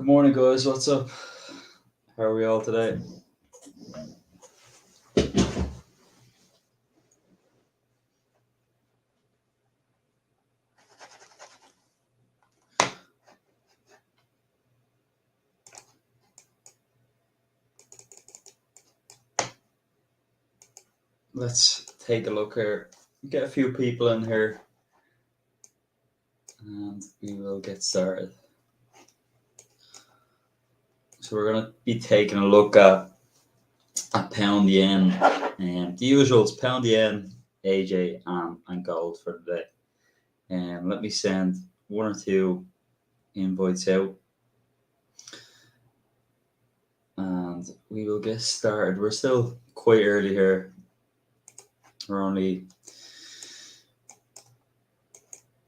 Good morning, guys. What's up? How are we all today? Let's take a look here. Get a few people in here and we will get started. So we're going to be taking a look at pound yen, and the usuals: pound yen, AJ, and gold for the day. Let me send one or two invites out and we will get started. We're still quite early here. We're only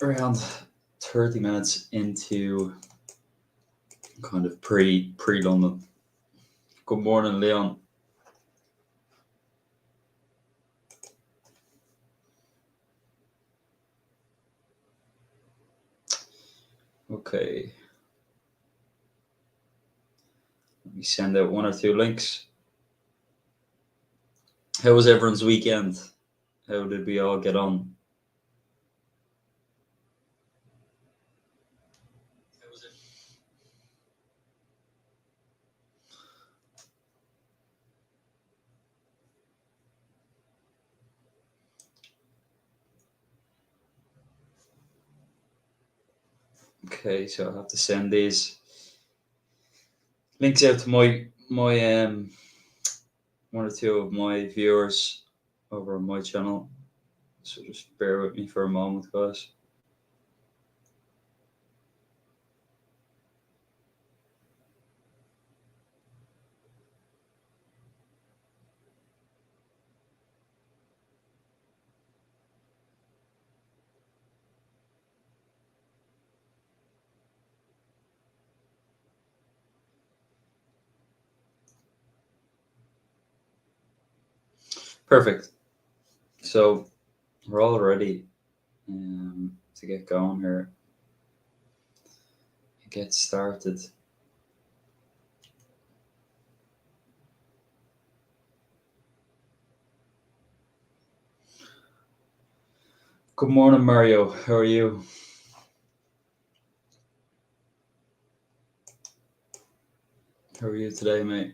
around 30 minutes into kind of pre-London. Good morning, Leon. Okay. Let me send out one or two links. How was everyone's weekend? How did we all get on? How was it? Okay, so I have to send these links out to my one or two of my viewers over on my channel. So just bear with me for a moment, guys. Perfect. So we're all ready to get going here. Get started. Good morning, Mario. How are you? How are you today, mate?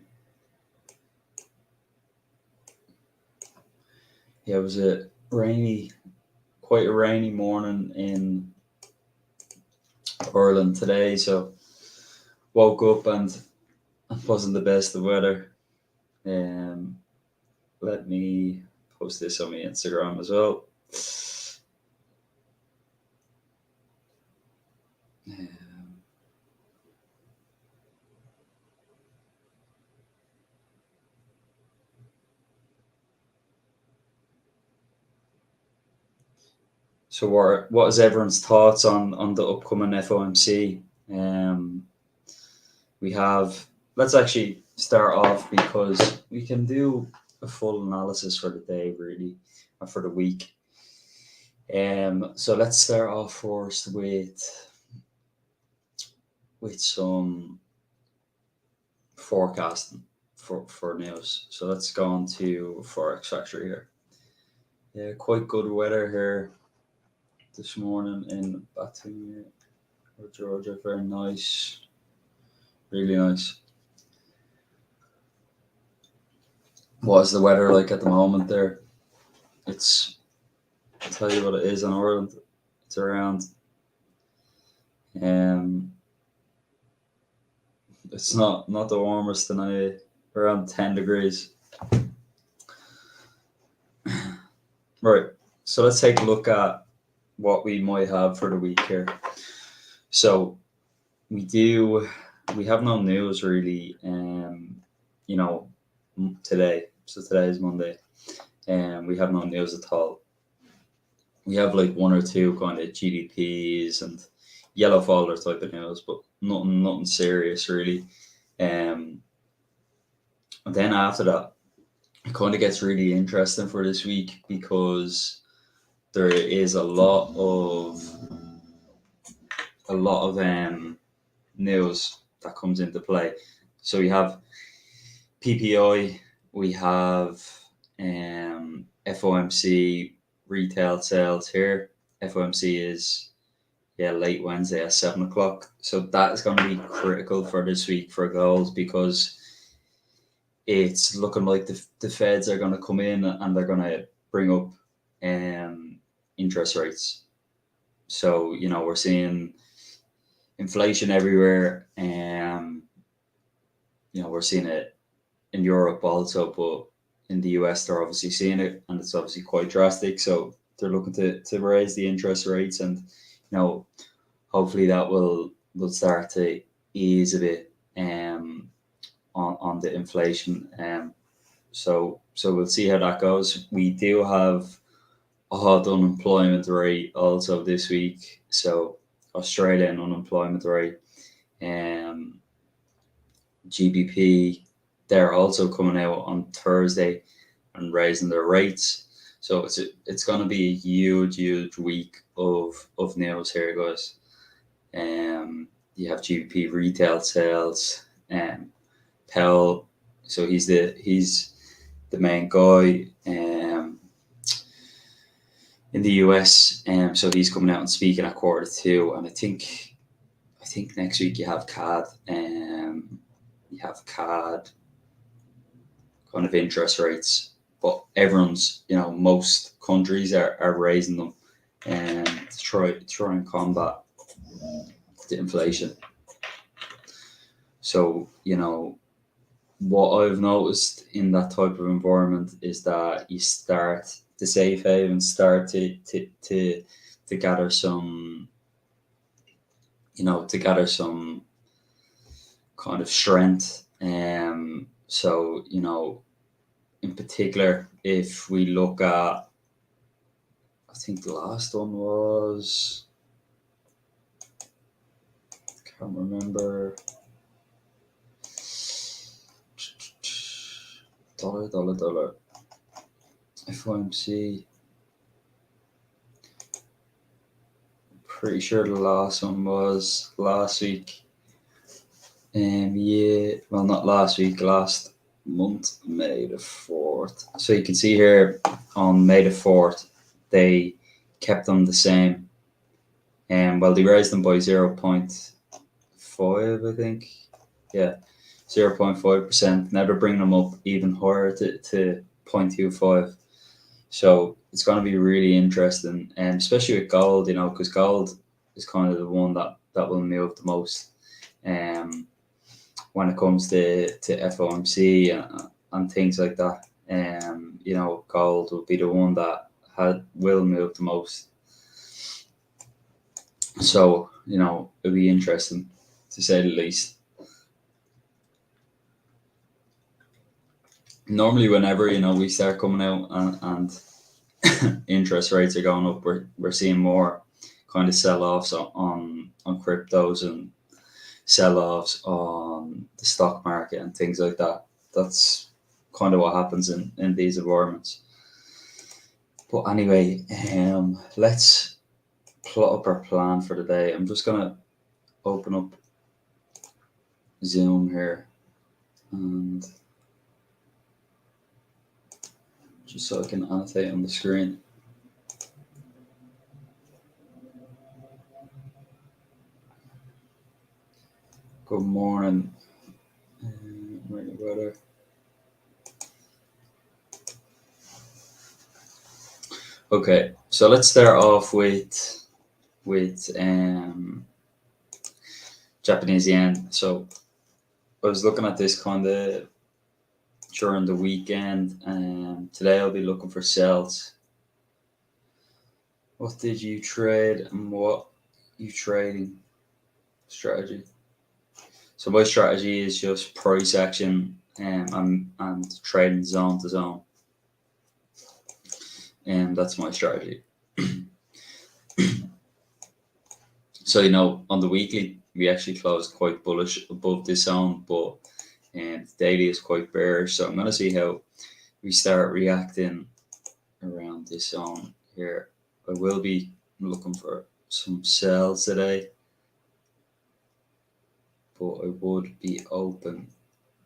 Yeah, it was quite a rainy morning in Ireland today, so woke up and it wasn't the best of weather. Let me post this on my Instagram as well. So what is everyone's thoughts on the upcoming FOMC? Let's actually start off because we can do a full analysis for the day, really, or for the week. So let's start off first with some forecasting for news. So let's go on to Forex Factory here. Yeah, quite good weather here this morning in Batumi, Georgia. Very nice, really nice. What is the weather like at the moment there? I'll tell you what it is in Ireland. It's around it's not the warmest tonight, around 10 degrees. Right, so let's take a look at what we might have for the week here. So we have no news really, today. So today is Monday, and we have no news at all. We have like one or two kind of GDPs and yellow folder type of news, but nothing serious really. And then after that, it kind of gets really interesting for this week because there is a lot of news that comes into play. So we have PPI, we have FOMC retail sales here. FOMC is late Wednesday at 7 o'clock. So that is going to be critical for this week for gold, because it's looking like the Feds are going to come in and they're going to bring up interest rates. So, we're seeing inflation everywhere. We're seeing it in Europe also, but in the US, they're obviously seeing it, and it's obviously quite drastic. So they're looking to raise the interest rates, and, hopefully that will start to ease a bit on the inflation. So we'll see how that goes. We do have odd unemployment rate also this week. So Australian unemployment rate, GBP, they're also coming out on Thursday and raising their rates. So it's going to be a huge week of news here, guys. You have GBP retail sales, Powell. So he's the main guy in the US. So he's coming out and speaking at 1:45, and I think next week you have CAD. You have CAD kind of interest rates, but everyone's, most countries are raising them to try and combat the inflation. So, what I've noticed in that type of environment is that you start the safe haven start to gather some, to gather some kind of strength. So, in particular, if we look at, I think the last one was, can't remember, dollar, FOMC. Pretty sure the last one was last week. Well, not last week, last month, May the 4th. So you can see here on May the 4th, they kept them the same. Well, they raised them by 0.5, I think. Yeah, 0.5%. Now they're bringing them up even higher to 0.25. So it's going to be really interesting, and especially with gold, because gold is kind of the one that will move the most when it comes to FOMC and things like that. Gold will be the one that will move the most. So, it'll be interesting, to say the least. Normally, whenever, we start coming out and interest rates are going up, we're seeing more kind of sell-offs on cryptos and sell-offs on the stock market and things like that. That's kind of what happens in these environments. But anyway, let's plot up our plan for the day. I'm just gonna open up Zoom here, and just so I can annotate on the screen. Good morning, weather. Okay, so let's start off with Japanese yen. So I was looking at this kind of during the weekend, and today I'll be looking for sells. What did you trade and what you trading strategy? So my strategy is just price action and trading zone to zone. And that's my strategy. So, on the weekly, we actually closed quite bullish above this zone, but the daily is quite bearish. So I'm going to see how we start reacting around this zone here. I will be looking for some sells today, but I would be open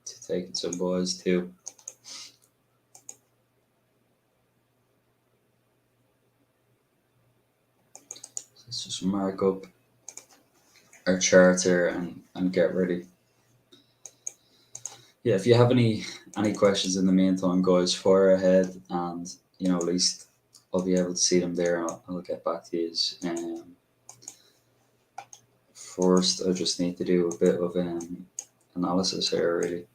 to taking some buys too. Let's just mark up our chart here and get ready. Yeah, if you have any questions in the meantime, guys, fire ahead, and at least I'll be able to see them there, and I'll get back to you. First, I just need to do a bit of analysis here, really.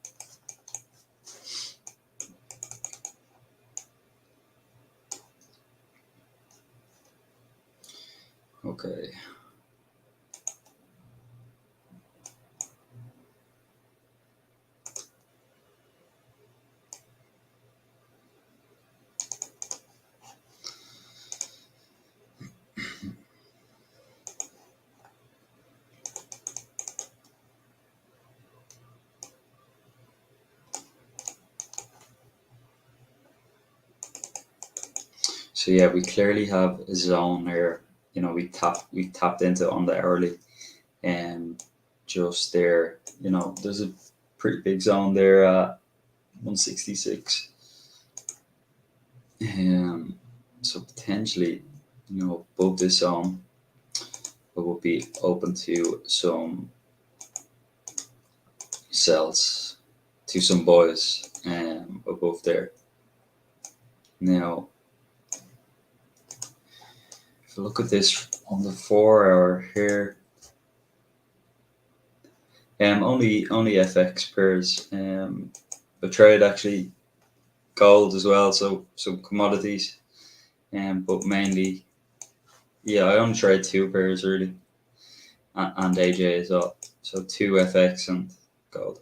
Okay. So yeah, we clearly have a zone here. We tapped into it on the hourly, and just there. There's a pretty big zone there at 166. So potentially, above this zone, I would be open to some sells, to some buys above there. Now, if you look at this on the 4 hour here, only FX pairs. I trade actually gold as well, so some commodities, but mainly, yeah, I only trade 2 pairs really, and AJ as well. So 2 FX and gold.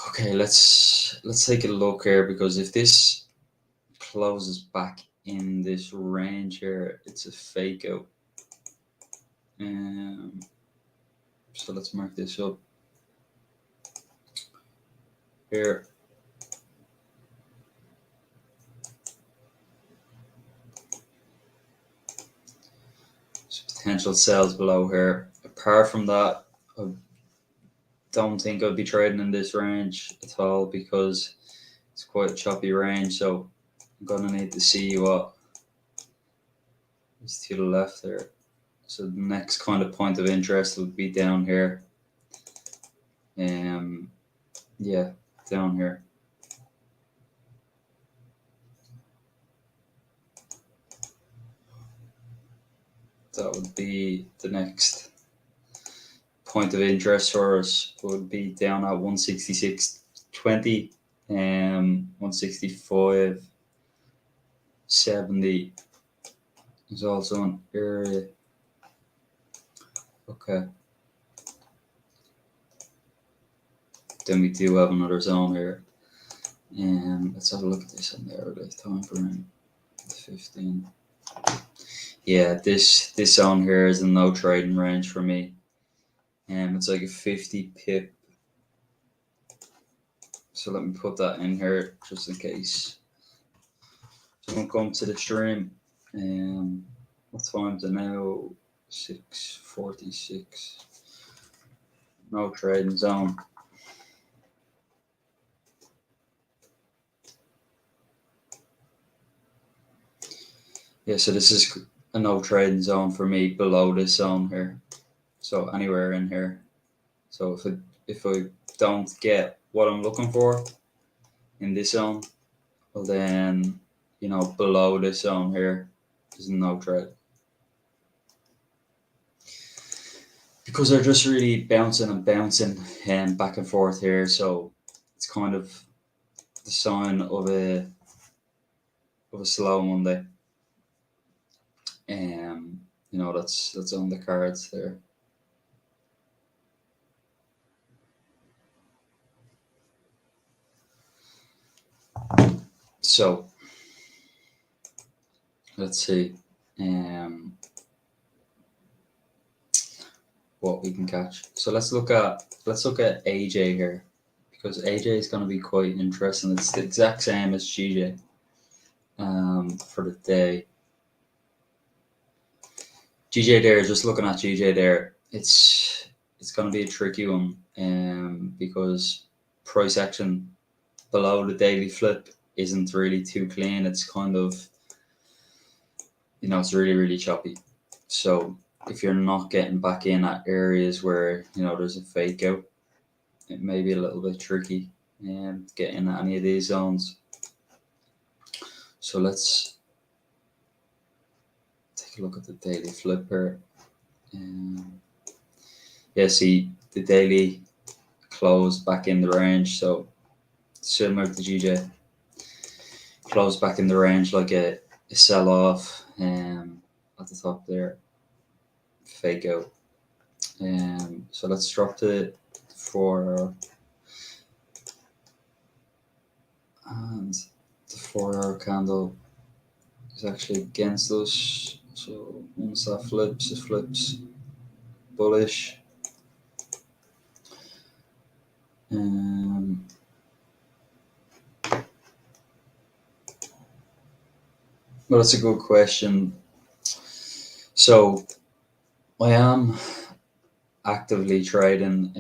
Okay, let's take a look here, because if this closes back in this range here, it's a fake out. So let's mark this up here. So potential sells below here. Apart from that, I don't think I'd be trading in this range at all, because it's quite a choppy range. So I'm gonna need to see what is to the left there. So the next kind of point of interest would be down here. Yeah, down here. That would be the next point of interest for us, would be down at 166.20, 165.70 is also an area. Okay. Then we do have another zone here. Let's have a look at this on the hourly time frame. 15. Yeah, this zone here is a no trading range for me. It's like a 50 pip. So let me put that in here just in case. So I'm gonna come to the stream. What time is it now? 6:46. No trading zone. Yeah, so this is a no trading zone for me below this zone here. So anywhere in here. So if I don't get what I'm looking for in this zone, well then, below this zone here, there's no trade. Because they're just really bouncing and back and forth here. So it's kind of the sign of a slow Monday. That's on the cards there. So let's see what we can catch. So let's look at AJ here, because AJ is going to be quite interesting. It's the exact same as GJ for the day. GJ there, just looking at GJ there, it's going to be a tricky one, because price action below the daily flip isn't really too clean. It's kind of, it's really, really choppy. So if you're not getting back in at areas where, there's a fake out, it may be a little bit tricky get in at any of these zones. So let's take a look at the daily flip here. Yeah, see, the daily closed back in the range, so similar to GJ, closed back in the range like a sell-off at the top there, fake out. So let's drop to 4 hour, and the 4 hour candle is actually against us. So once that flips, it flips bullish. Well, that's a good question. So I am actively trading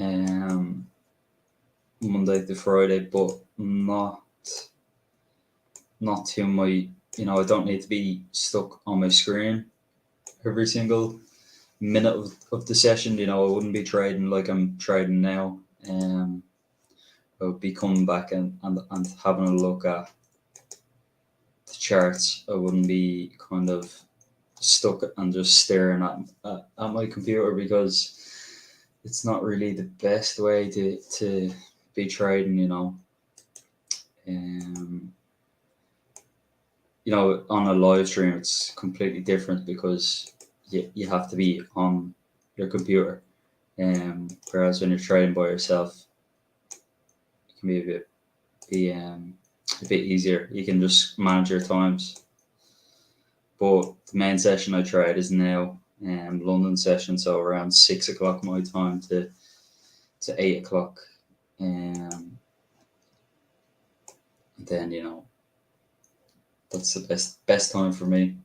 Monday to Friday, but not to my, I don't need to be stuck on my screen every single minute of the session. I wouldn't be trading like I'm trading now. I would be coming back and having a look at the charts. I wouldn't be kind of stuck and just staring at my computer, because it's not really the best way to be trading, on a live stream it's completely different, because you have to be on your computer, whereas when you're trading by yourself, it can be a bit easier. You can just manage your times. But the main session I tried is now London session, so around 6 o'clock my time to 8 o'clock, and then that's the best time for me.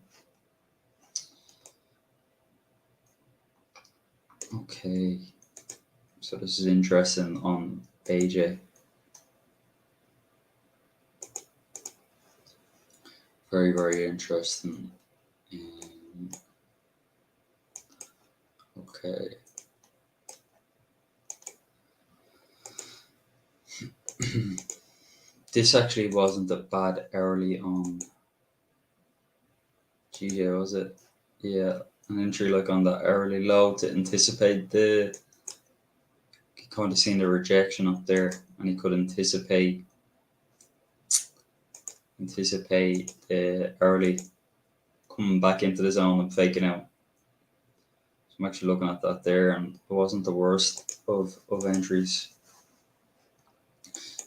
Okay, so this is interesting on AJ. Very, very interesting. Okay. This actually wasn't a bad early on GJ, was it? Yeah, an entry like on that early low to anticipate you kind of seen the rejection up there, and he could anticipate the early coming back into the zone and faking out. So I'm actually looking at that there, and it wasn't the worst of entries,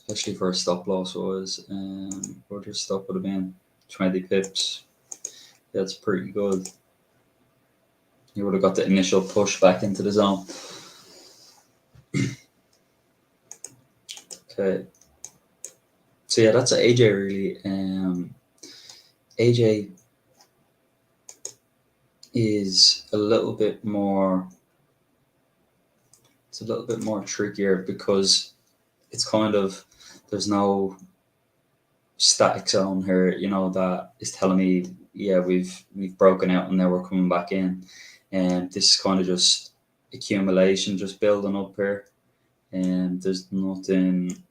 especially for a stop loss was. What your stop would have been 20 pips. That's pretty good. You would have got the initial push back into the zone. Okay. So yeah, that's AJ really. AJ is a little bit more. It's a little bit more trickier, because it's kind of, there's no static zone here, that is telling me, yeah, we've broken out and now we're coming back in, and this is kind of just accumulation, just building up here, and there's nothing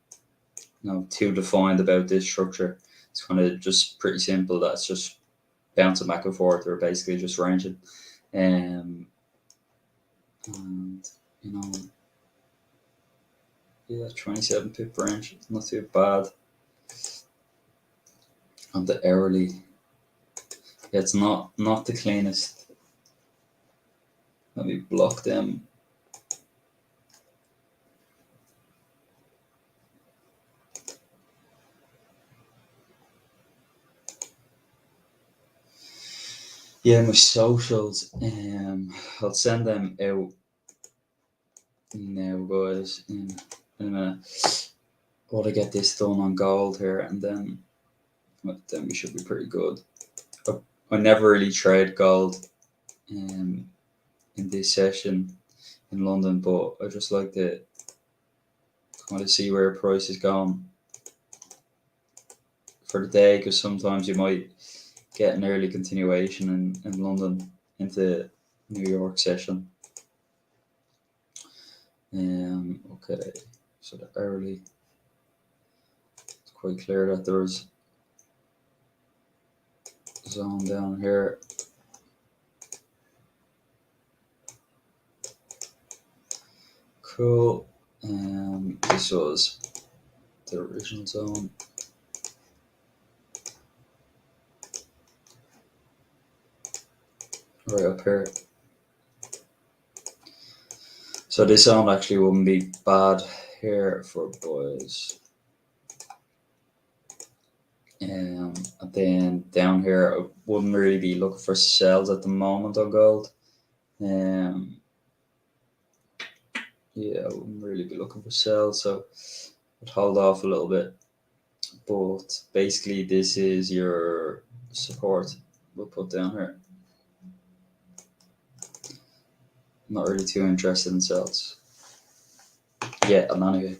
too defined about this structure. It's kind of just pretty simple. That's just bouncing back and forth, or basically just ranging, and yeah, 27 pip range, not too bad. On the early, yeah, it's not the cleanest. Let me block them. Yeah, my socials, I'll send them out now, guys, in a minute. I want to get this done on gold here, and then we should be pretty good. I never really trade gold in this session, in London, but I just like to kind of see where price is going for the day, because sometimes you might get an early continuation in London into New York session. Okay, so the hourly, it's quite clear that there was a zone down here. Cool. This was the original zone. Right up here. So this zone actually wouldn't be bad here for boys. And then down here, I wouldn't really be looking for sells at the moment on gold. Yeah, I wouldn't really be looking for sells, so I'd hold off a little bit. But basically, this is your support we'll put down here. Not really too interested in sells. Yeah, and anyway.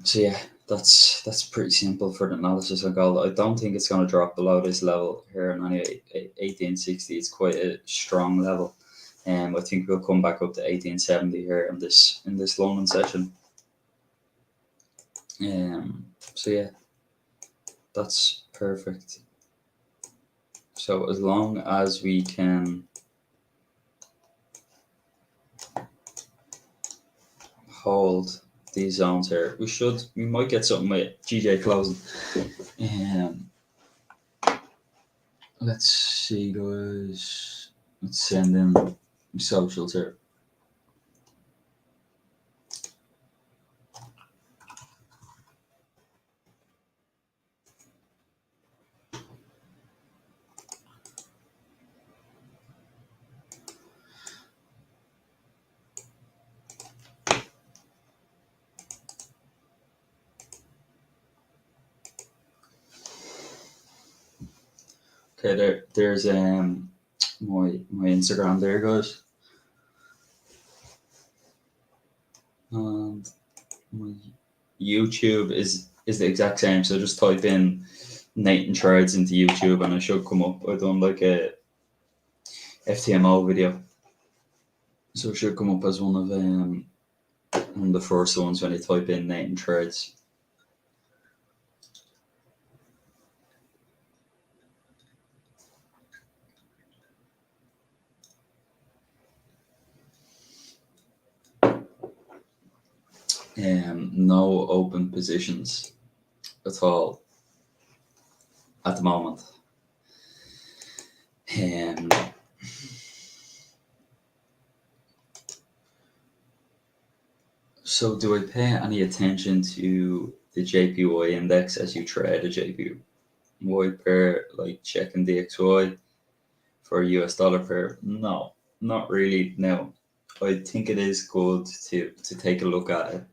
So yeah, that's pretty simple for the analysis on gold. I don't think it's going to drop below this level here, and anyway, 1860 is quite a strong level. I think we'll come back up to 1870 here in this London session. So yeah, that's perfect. So as long as we can hold these zones here, we might get something with GJ closing. Let's see, guys. Let's send in socials here. Okay, there's my Instagram there, guys, and my YouTube is the exact same. So just type in Nathan Trades into YouTube, and it should come up. I've done like a FTMO video, so it should come up as one of the first ones when you type in Nathan Trades. No open positions at all at the moment. So do I pay any attention to the JPY index as you trade a JPY pair, like checking DXY for a US dollar pair? No, not really. No, I think it is good to take a look at it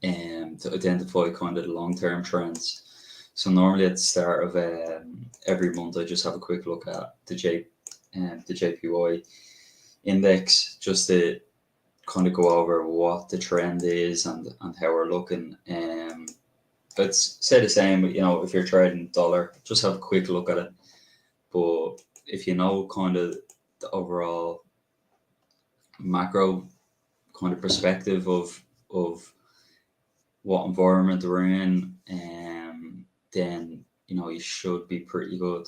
and to identify kind of the long-term trends. So normally at the start of every month, I just have a quick look at the JPY index just to kind of go over what the trend is and how we're looking. But say the same, if you're trading dollar, just have a quick look at it. But if you know kind of the overall macro kind of perspective of what environment we're in, then you should be pretty good.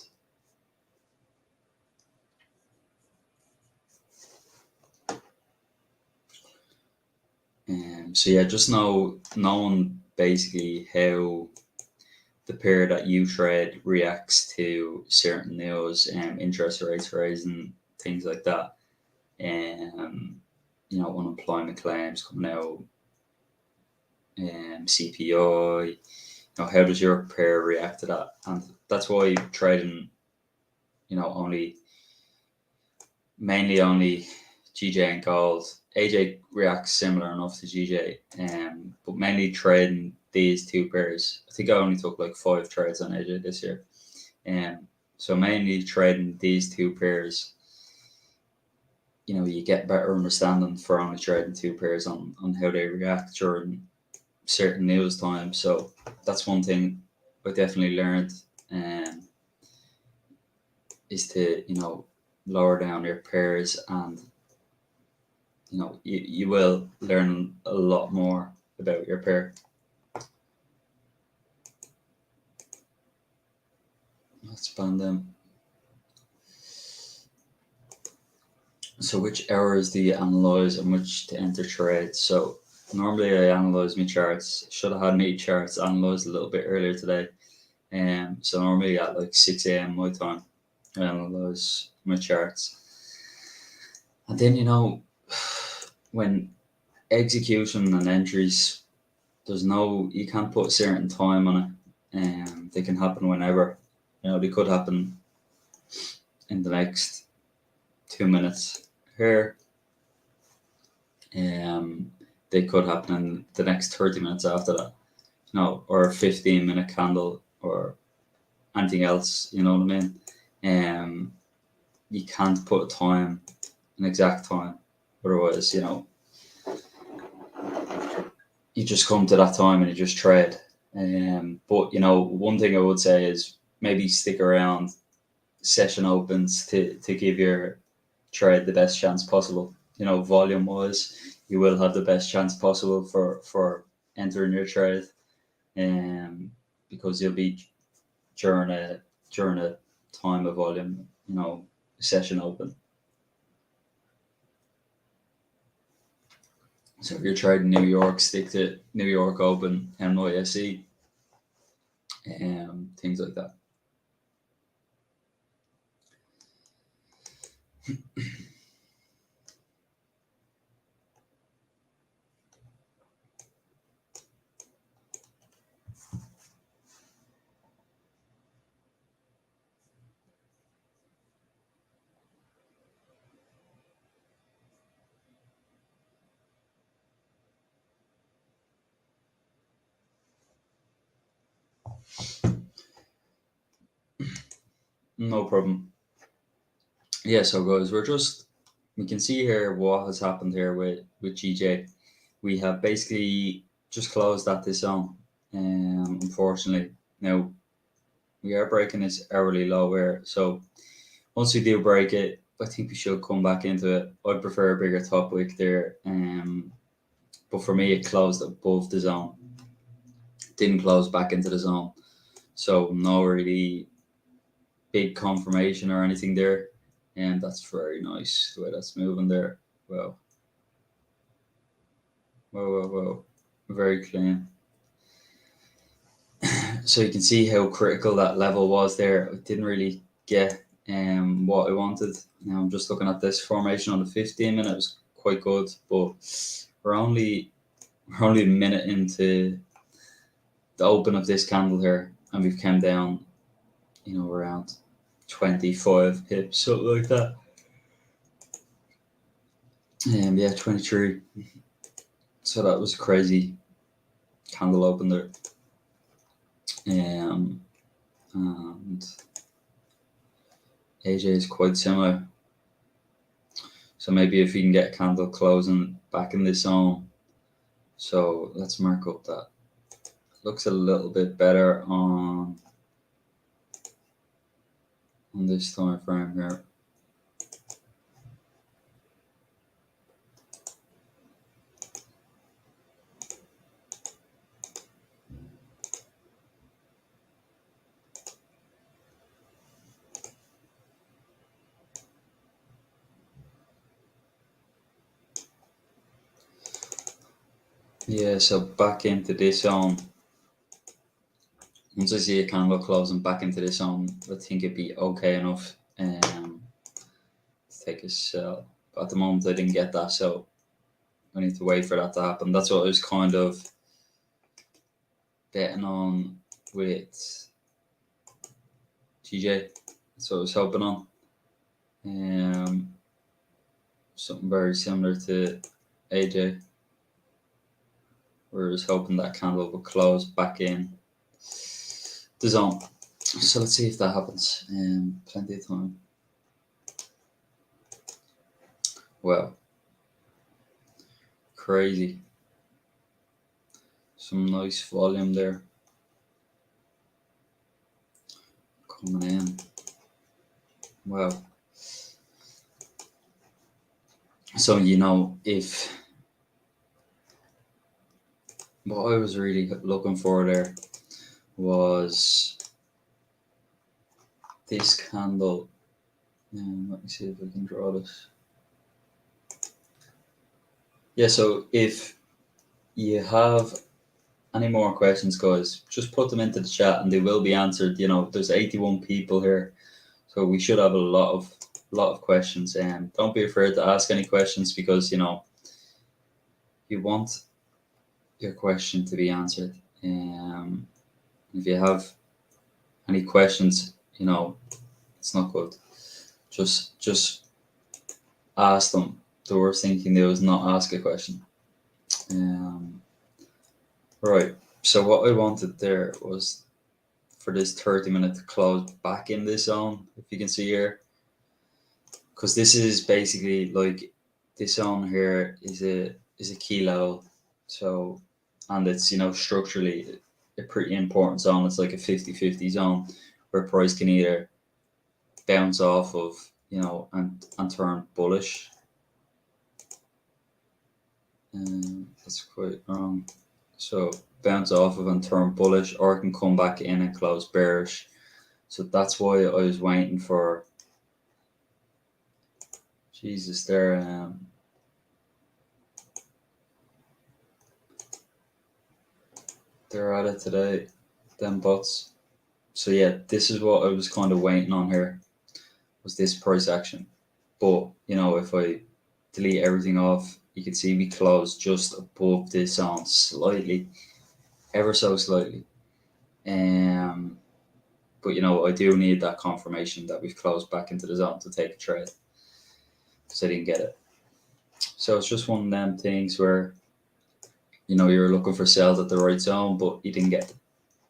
So yeah, just knowing basically how the pair that you trade reacts to certain news, interest rates rising, things like that, unemployment claims coming out, CPI. How does your pair react to that? And that's why trading, mainly only GJ and gold. AJ reacts similar enough to GJ, but mainly trading these two pairs. I think I only took like 5 trades on AJ this year. So mainly trading these two pairs you get better understanding for only trading two pairs on how they react during certain news times. So that's one thing I definitely learned, is to lower down your pairs, and you will learn a lot more about your pair. Let's ban them. So which hours do you analyze and which to enter trades? So normally I analyze my charts. Should have had my charts analyzed a little bit earlier today. So normally at like 6 a.m. my time, I analyze my charts. And then when execution and entries, you can't put a certain time on it. They can happen whenever. They could happen in the next 2 minutes here. They could happen in the next 30 minutes after that. Or a 15-minute candle or anything else. You know what I mean? You can't put a time, an exact time. Otherwise, you just come to that time and you just trade. But one thing I would say is maybe stick around session opens to give your trade the best chance possible. Volume wise, you will have the best chance possible for entering your trade, because you'll be during a time of volume, session open. So if you're trading New York, stick to New York Open, NYSE, things like that. No problem. Yeah, so guys, we can see here what has happened here with GJ. We have basically just closed at this zone. Unfortunately, now we are breaking this hourly low here. So once we do break it, I think we should come back into it. I'd prefer a bigger top wick there. But for me, it closed above the zone. Didn't close back into the zone. So no really big confirmation or anything there. And that's very nice the way that's moving there. Wow. Whoa. Very clean. So you can see how critical that level was there. I didn't really get what I wanted. Now I'm just looking at this formation on the 15-minute. It was quite good, but we're only a minute into the open of this candle here, and we've come down, around 25 pips, something like that. Yeah, 23. So that was a crazy candle open there. And AJ is quite similar. So maybe if you can get a candle closing back in this zone. So let's mark up that. Looks a little bit better on this time frame here. Yeah, so back into this zone. Once I see a candle closing back into this zone, I think it'd be okay enough to take a sell. But at the moment, I didn't get that, so I need to wait for that to happen. That's what I was kind of betting on with GJ. That's what I was hoping on. Something very similar to AJ. We're just hoping that candle will close back in the zone. So let's see if that happens. Plenty of time. Wow, crazy. Some nice volume there coming in. Wow. So, if what I was really looking for there was this candle. Let me see if I can draw this. Yeah, so if you have any more questions, guys, just put them into the chat and they will be answered. There's 81 people here, so we should have a lot of questions. And don't be afraid to ask any questions, because you want your question to be answered. If you have any questions, it's not good. Just ask them. The worst thing you can do is not ask a question. Right. So what I wanted there was for this 30-minute to close back in this zone, if you can see here, because this is basically like this zone here is a key level. So, and it's structurally a pretty important zone. It's like a 50-50 zone where price can either bounce off of and turn bullish. That's quite wrong. So bounce off of and turn bullish, or it can come back in and close bearish. So that's why I was waiting for. Jesus, they're at it today, them bots. So yeah, this is what I was kind of waiting on here, was this price action. But if I delete everything off, you can see we closed just above this zone slightly, ever so slightly. But I do need that confirmation that we've closed back into the zone to take a trade, because I didn't get it. So it's just one of them things where you're looking for sales at the right zone, but you didn't get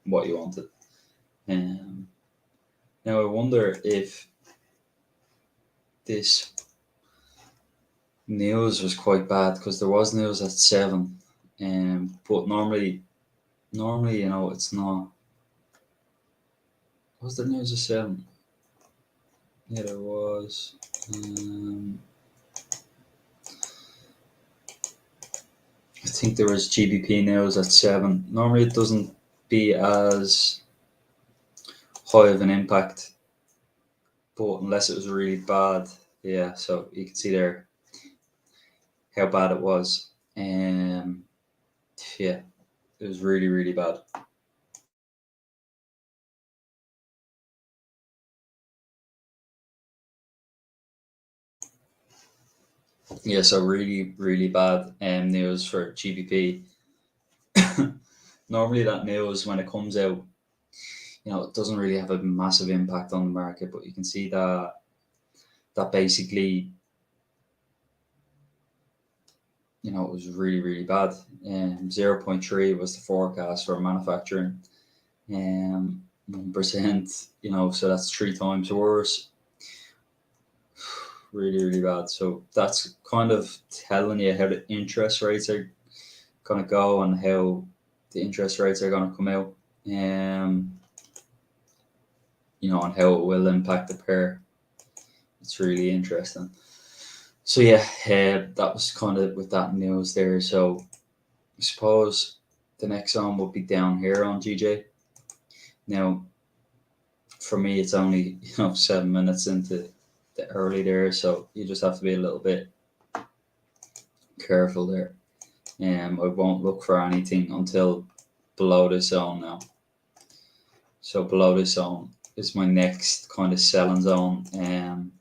what you wanted. Now I wonder if this news was quite bad, because there was news at 7, but normally it's not. Was there news at 7? Yeah, there was. I think there was GBP news at 7. Normally it doesn't be as high of an impact, but unless it was really bad, yeah. So you can see there how bad it was. Yeah, it was really, really bad. Yeah, so really, really bad news for GBP. Normally that news, when it comes out, it doesn't really have a massive impact on the market, but you can see that basically, it was really, really bad. 0.3 was the forecast for manufacturing. 1%, so that's 3 times worse. Really, really bad. So that's kind of telling you how the interest rates are going to go and how the interest rates are going to come out. And how it will impact the pair. It's really interesting. So yeah, that was kind of with that news there. So I suppose the next zone will be down here on GJ. Now, for me, it's only 7 minutes into the early there, so you just have to be a little bit careful there. I won't look for anything until below this zone now. So below this zone is my next kind of selling zone. And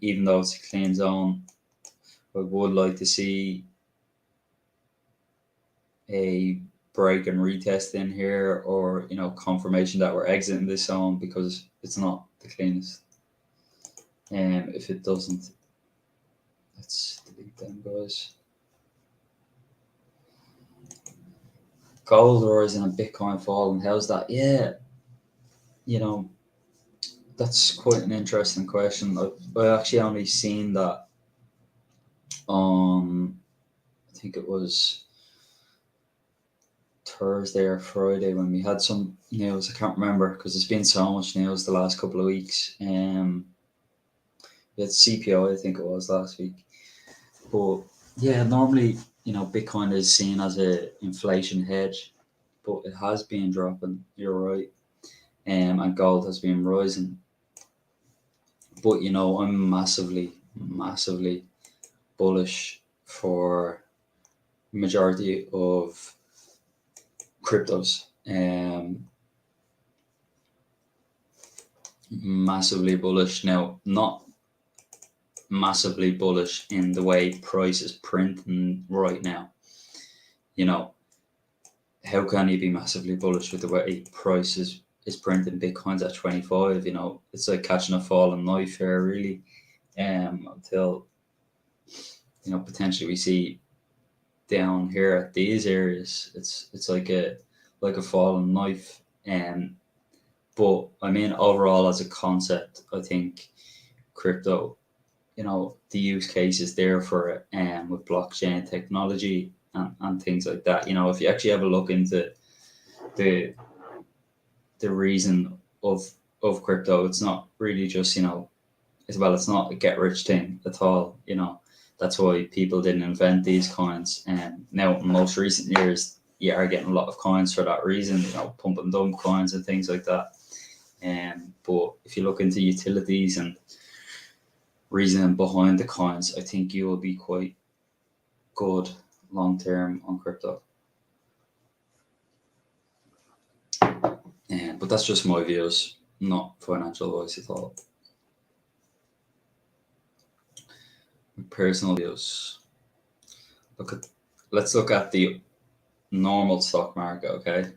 even though it's a clean zone, I would like to see a break and retest in here, or confirmation that we're exiting this zone, because it's not the cleanest. If it doesn't, let's delete them, guys. Gold rising and Bitcoin falling. How's that? Yeah, That's quite an interesting question. I actually only seen that on, I think it was Thursday or Friday when we had some news. I can't remember because there's been so much news the last couple of weeks. We had CPI, I think it was last week. But yeah, normally, Bitcoin is seen as a inflation hedge, but it has been dropping. You're right. And gold has been rising. But I'm massively, massively bullish for majority of cryptos. Massively bullish now, not massively bullish in the way price is printing right now. How can you be massively bullish with the way price is printing? Bitcoin's at 25. It's like catching a falling knife here, really. Until potentially we see down here at these areas, it's like a fallen knife. But I mean, overall as a concept, I think crypto, the use case is there for it, with blockchain technology and things like that. If you actually have a look into the reason of crypto, it's not really just it's not a get rich thing at all. That's why people didn't invent these coins. And now in most recent years, you are getting a lot of coins for that reason. Pump and dump coins and things like that. But if you look into utilities and reason behind the coins, I think you will be quite good long term on crypto. But that's just my views, not financial advice at all. Personal views. Let's look at the normal stock market, okay?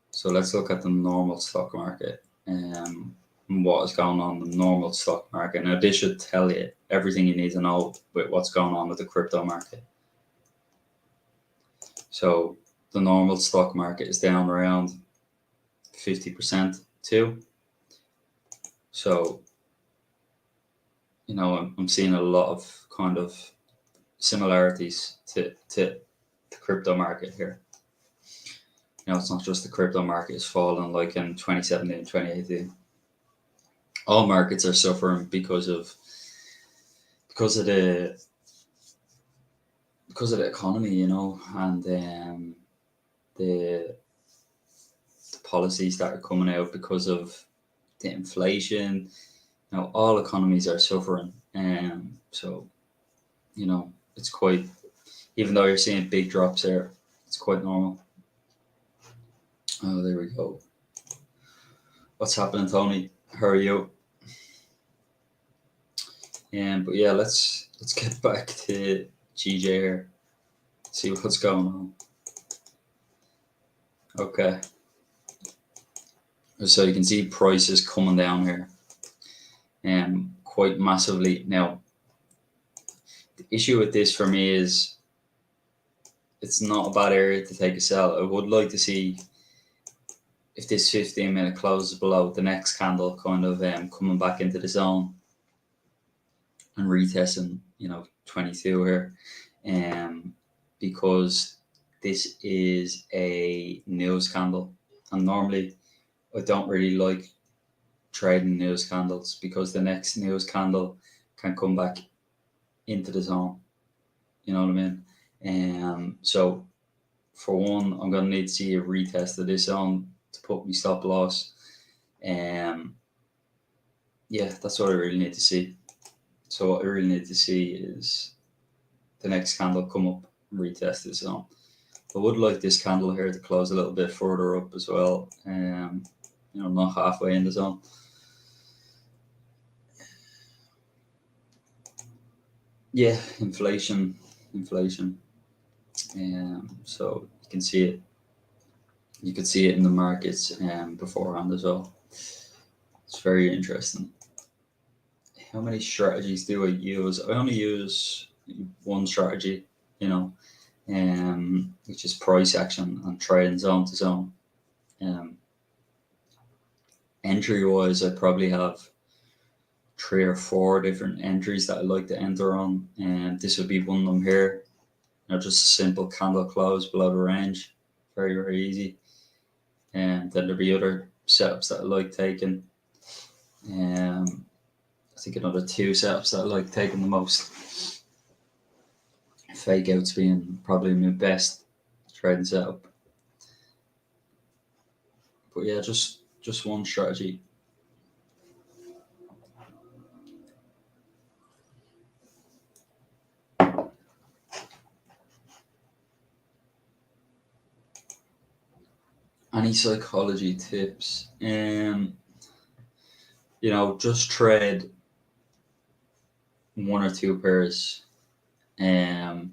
So let's look at the normal stock market and what is going on in the normal stock market. Now, this should tell you everything you need to know with what's going on with the crypto market. So the normal stock market is down around 50% too. So, I'm seeing a lot of kind of similarities to the crypto market here. It's not just the crypto market is falling like in 2017, 2018. All markets are suffering because of the economy, and the policies that are coming out because of the inflation. All economies are suffering, so it's quite, even though you're seeing big drops there, it's quite normal. Oh, there we go. What's happening, Tony? How are you? But yeah, let's get back to GJ here. See what's going on. Okay. So you can see prices coming down here, quite massively. Now, the issue with this for me is it's not a bad area to take a sell. I would like to see if this 15-minute closes below the next candle, kind of coming back into the zone and retesting, 22 here, because this is a news candle, and normally I don't really like trading news candles because the next news candle can come back into the zone. You know what I mean? So for one, I'm gonna need to see a retest of this zone to put me stop loss. Yeah, that's what I really need to see. So what I really need to see is the next candle come up and retest this zone. I would like this candle here to close a little bit further up as well. Not halfway in the zone. Yeah, inflation. So you can see it. You could see it in the markets beforehand as well. It's very interesting. How many strategies do I use? I only use one strategy, which is price action and trading zone to zone. Entry wise, I probably have 3 or 4 different entries that I like to enter on, and this would be one of them here. Just a simple candle close below the range, very very easy. And then there'll be other setups that I like taking. I think another 2 setups that I like taking the most. Fake outs being probably my best trading setup. But yeah, just one strategy. Any psychology tips? Just trade 1 or 2 pairs, and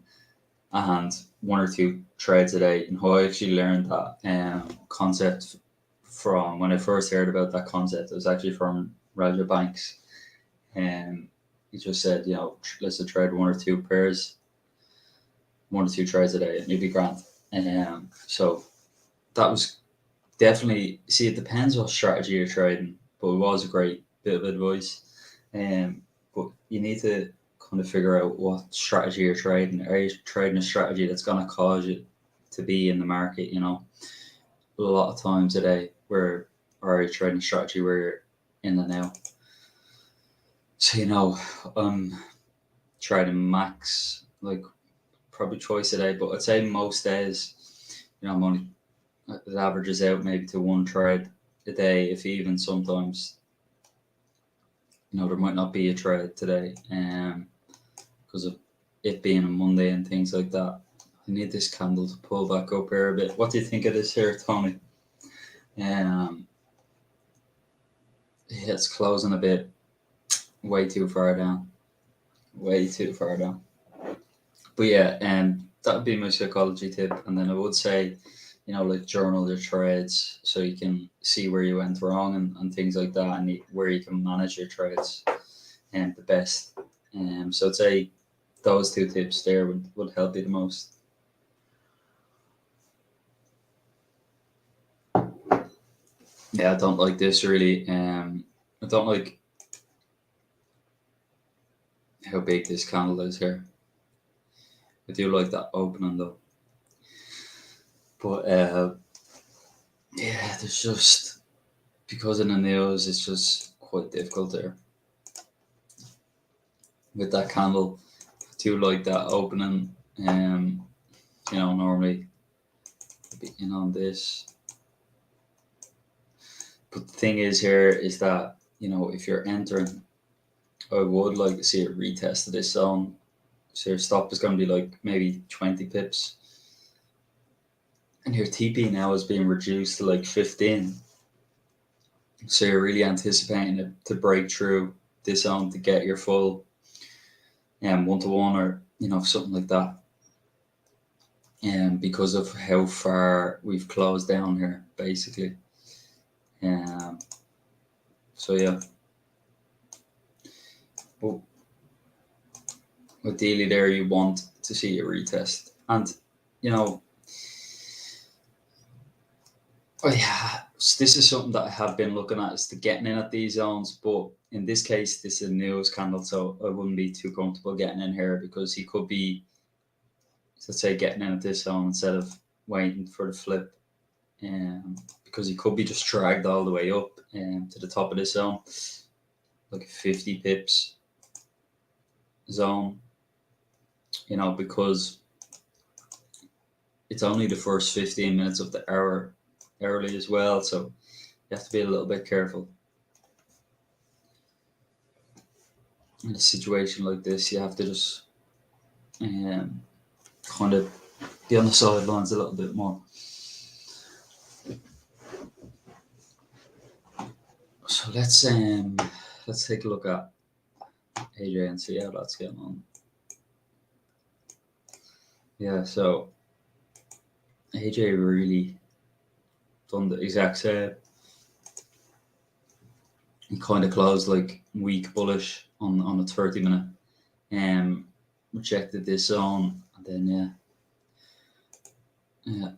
1 or 2 trades a day. And how I actually learned that concept from when I first heard about that concept, it was actually from Raja Banks. And he just said, let's trade 1 or 2 pairs, 1 or 2 trades a day, and you'll be grand. So that was definitely, see, it depends what strategy you're trading, but it was a great bit of advice. But you need to kind of figure out what strategy you're trading. Are you trading a strategy that's going to cause you to be in the market? A lot of times today, or are you trading a strategy where you're in the now? So I'm trading max like probably twice a day, but I'd say most days, I'm only, it averages out maybe to 1 trade a day, if even sometimes. There might not be a trade today, because of it being a Monday and things like that. I need this candle to pull back up here a bit. What do you think of this here, Tony? Yeah, it's closing a bit way too far down. Way too far down. But yeah, that would be my psychology tip. And then I would say, like journal your trades so you can see where you went wrong and things like that, and where you can manage your trades and the best. So I'd say those 2 tips there would help you the most. Yeah, I don't like this really. I don't like how big this candle is here. I do like that opening though. But yeah, there's just, because of the news, it's just quite difficult there. With that candle, I do like that opening. Normally be in on this. But the thing is here is that, if you're entering, I would like to see it retest this zone. So your stop is going to be like maybe 20 pips. And your TP now is being reduced to like 15. So you're really anticipating it to break through this zone to get your full 1-to-1 or, something like that. And because of how far we've closed down here, basically. So yeah. But ideally there you want to see a retest. And, oh yeah, this is something that I have been looking at, is to getting in at these zones. But in this case, this is a news candle, so I wouldn't be too comfortable getting in here, because he could be, let's say, getting in at this zone instead of waiting for the flip. Because he could be just dragged all the way up to the top of this zone, like 50 pips zone, because it's only the first 15 minutes of the hour early as well, so you have to be a little bit careful. In a situation like this, you have to just kind of be on the sidelines a little bit more. So let's take a look at AJ and see how that's getting on. Yeah, so AJ really done the exact same. He kind of closed like weak bullish on a 30-minute, rejected this zone, and then yeah,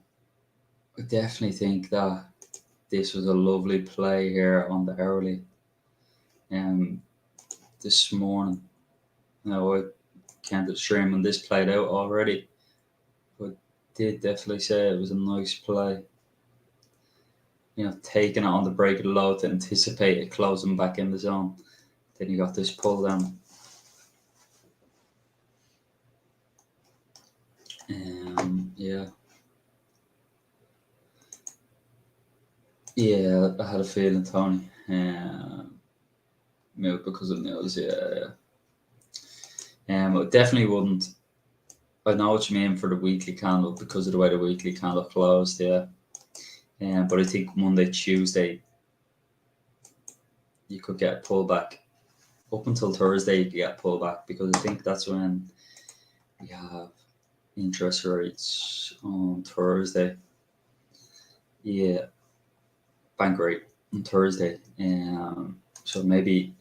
I definitely think that this was a lovely play here on the hourly this morning. Now I can't stream when this played out already, but did definitely say it was a nice play. Taking it on the break of the low to anticipate it closing back in the zone. Then you got this pull down. Yeah, I had a feeling, Tony. Because of Mills, yeah. It definitely wouldn't. I know what you mean for the weekly candle because of the way the weekly candle closed, yeah. But I think Monday, Tuesday, you could get a pullback. Up until Thursday, you could get a pullback because I think that's when we have interest rates on Thursday. Yeah, bank rate on Thursday. So maybe,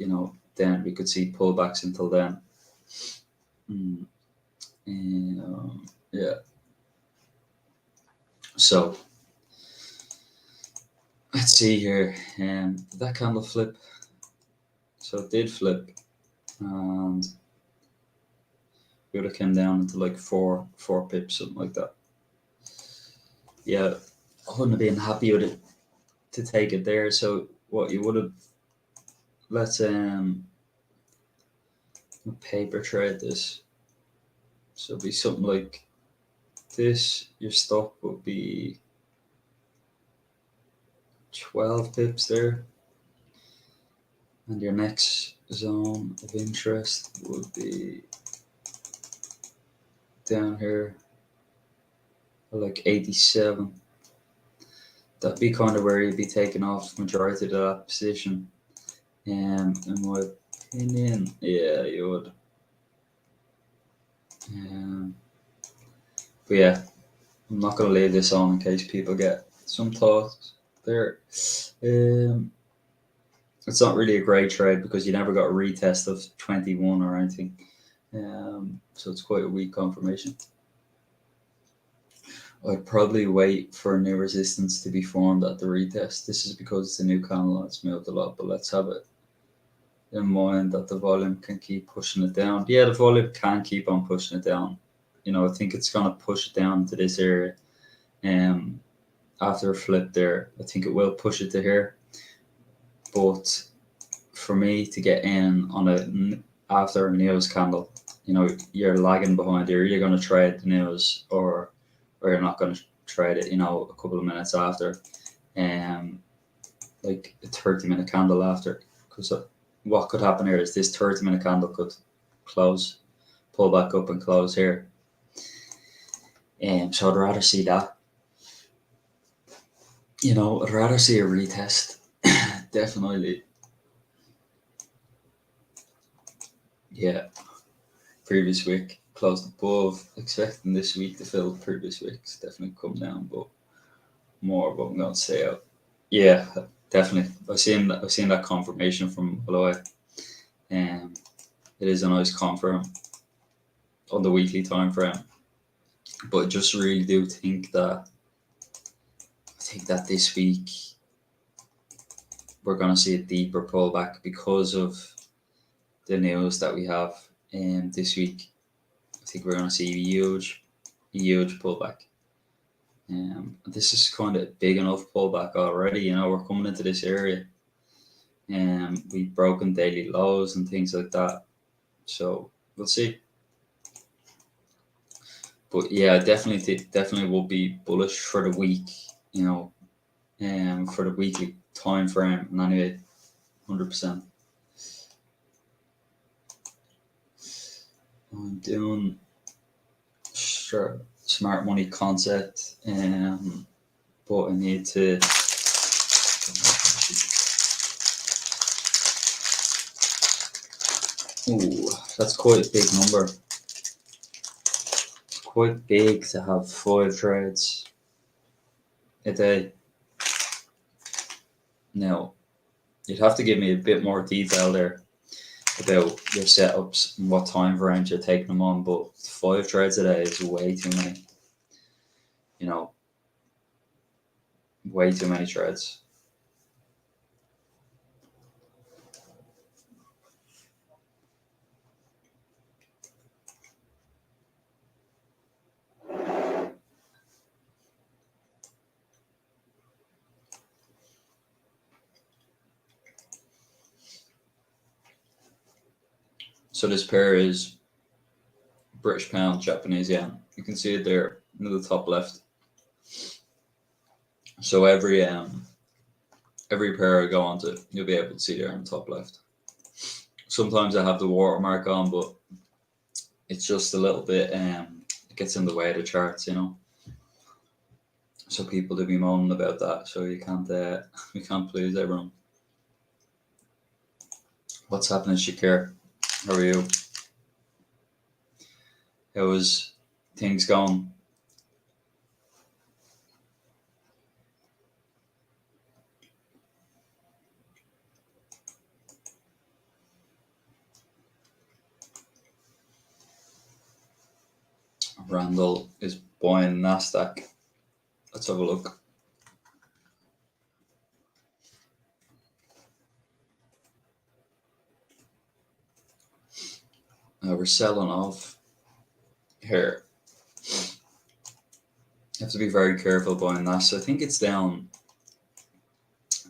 then we could see pullbacks until then. Yeah. So let's see here. Did that candle flip? So it did flip, and it would have come down into like four pips, something like that. Yeah, I wouldn't have been happy with it to take it there. So what you would have, let's paper trade this. So it'd be something like this. Your stop would be 12 pips there, and your next zone of interest would be down here, like 87. That'd be kind of where you'd be taking off majority of that position. In my opinion, yeah, you would. But yeah, I'm not going to leave this on in case people get some thoughts there. It's not really a great trade because you never got a retest of 21 or anything. So it's quite a weak confirmation. I'd probably wait for a new resistance to be formed at the retest. This is because it's a new candle and it's moved a lot, but let's have it in mind that the volume can keep pushing it down. Yeah, the volume can keep on pushing it down. I think it's going to push it down to this area. After a flip there, I think it will push it to here. But for me to get in on after a news candle, you're lagging behind. You're either going to trade the news or you're not going to trade it. A couple of minutes after, like a 30-minute candle after, because what could happen here is this 30-minute candle could close, pull back up and close here. So I'd rather see that. I'd rather see a retest. Definitely. Yeah. Previous week closed above, expecting this week to fill previous weeks. Definitely come down, but more of what I'm going to say out. Yeah, definitely. I've seen that confirmation from below. It is a nice confirm on the weekly time frame, but I just really do think that this week we're going to see a deeper pullback because of the news that we have this week. I think we're going to see a huge pullback. This is kind of a big enough pullback already. We're coming into this area, and we've broken daily lows and things like that. So we'll see. But yeah, definitely will be bullish for the week. For the weekly time frame. And anyway, 100%. I'm doing smart money concept, but I need to. Ooh, that's quite a big number. Quite big to have 5 trades a day. Now, you'd have to give me a bit more detail there about your setups and what time frames you're taking them on, but 5 trades a day is way too many. Way too many trades. So this pair is British pound, Japanese yen. You can see it there in the top left. So every pair I go onto, you'll be able to see there in the top left. Sometimes I have the watermark on, but it's just a little bit, it gets in the way of the charts, So people do be moaning about that. So you can't please everyone. What's happening, Shakir? How are you? How is things going? Randall is buying Nasdaq. Let's have a look. We're selling off here. You have to be very careful buying Nasdaq. I think it's down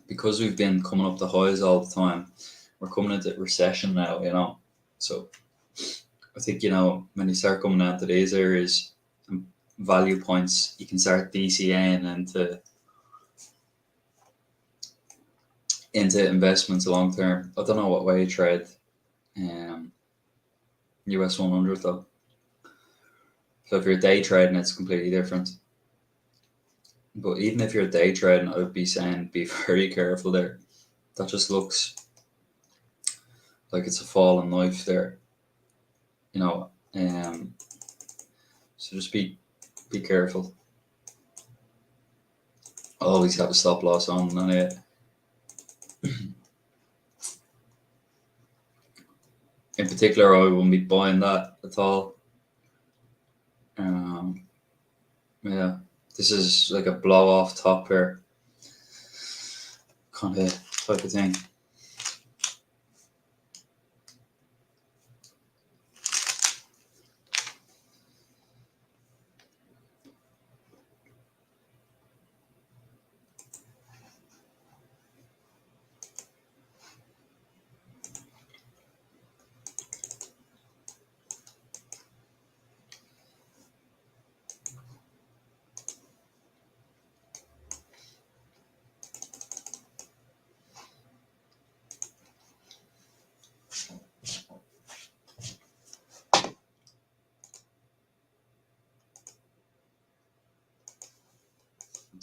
because we've been coming up the highs all the time. We're coming into recession now, So I think, when you start coming out to these areas and value points, you can start DCAing into investments long term. I don't know what way you trade US 100 though. So if you're day trading, it's completely different. But even if you're day trading, I would be saying be very careful there. That just looks like it's a fallen knife there. So just be careful. Always have a stop loss on it. In particular, I wouldn't be buying that at all. Yeah, this is like a blow off top here, kind of type of thing.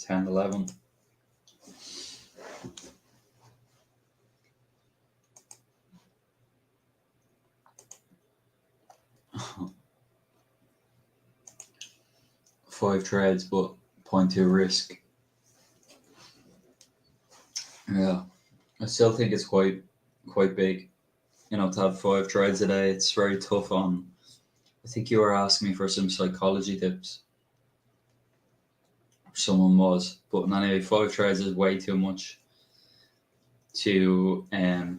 $10, $11. Five trades, but 0.2 risk. Yeah, I still think it's quite big. To have 5 trades a day, it's very tough on. I think you were asking me for some psychology tips. Someone was, but anyway, 5 trades is way too much to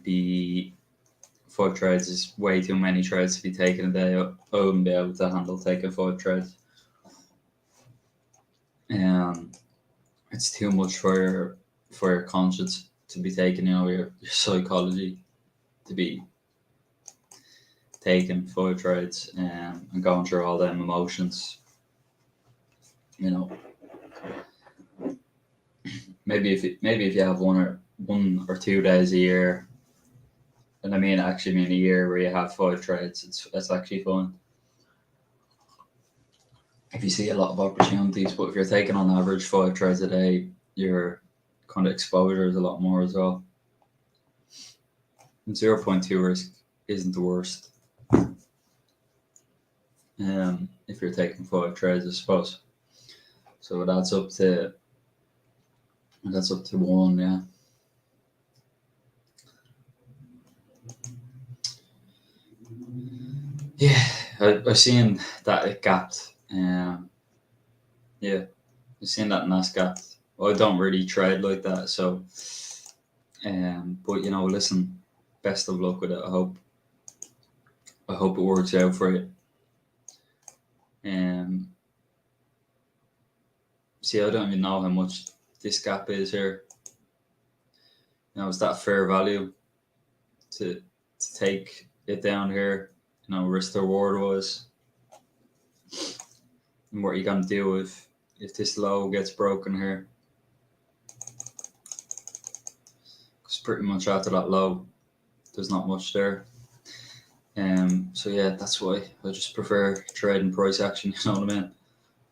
be. 5 trades is way too many trades to be taken a day. I wouldn't be able to handle taking 5 trades. It's too much for your conscience to be taking, your psychology to be taking 5 trades and going through all them emotions. Maybe if you have one or 2 days a year, and I mean a year where you have 5 trades, that's actually fun. If you see a lot of opportunities, but if you're taking on average 5 trades a day, your kind of exposure is a lot more as well. And 0.2 risk isn't the worst. If you're taking 5 trades, I suppose. So that's up to 1, yeah. Yeah, I've seen that it gapped. Yeah, I've seen that Nasdaq. Well, I don't really trade like that, so. But listen, best of luck with it. I hope it works out for you. See, I don't even know how much this gap is here. Is that fair value to take it down here risk to reward was, and what you're gonna do if this low gets broken here. Because pretty much after that low, there's not much there. So yeah, that's why I just prefer trading price action. You know what I mean?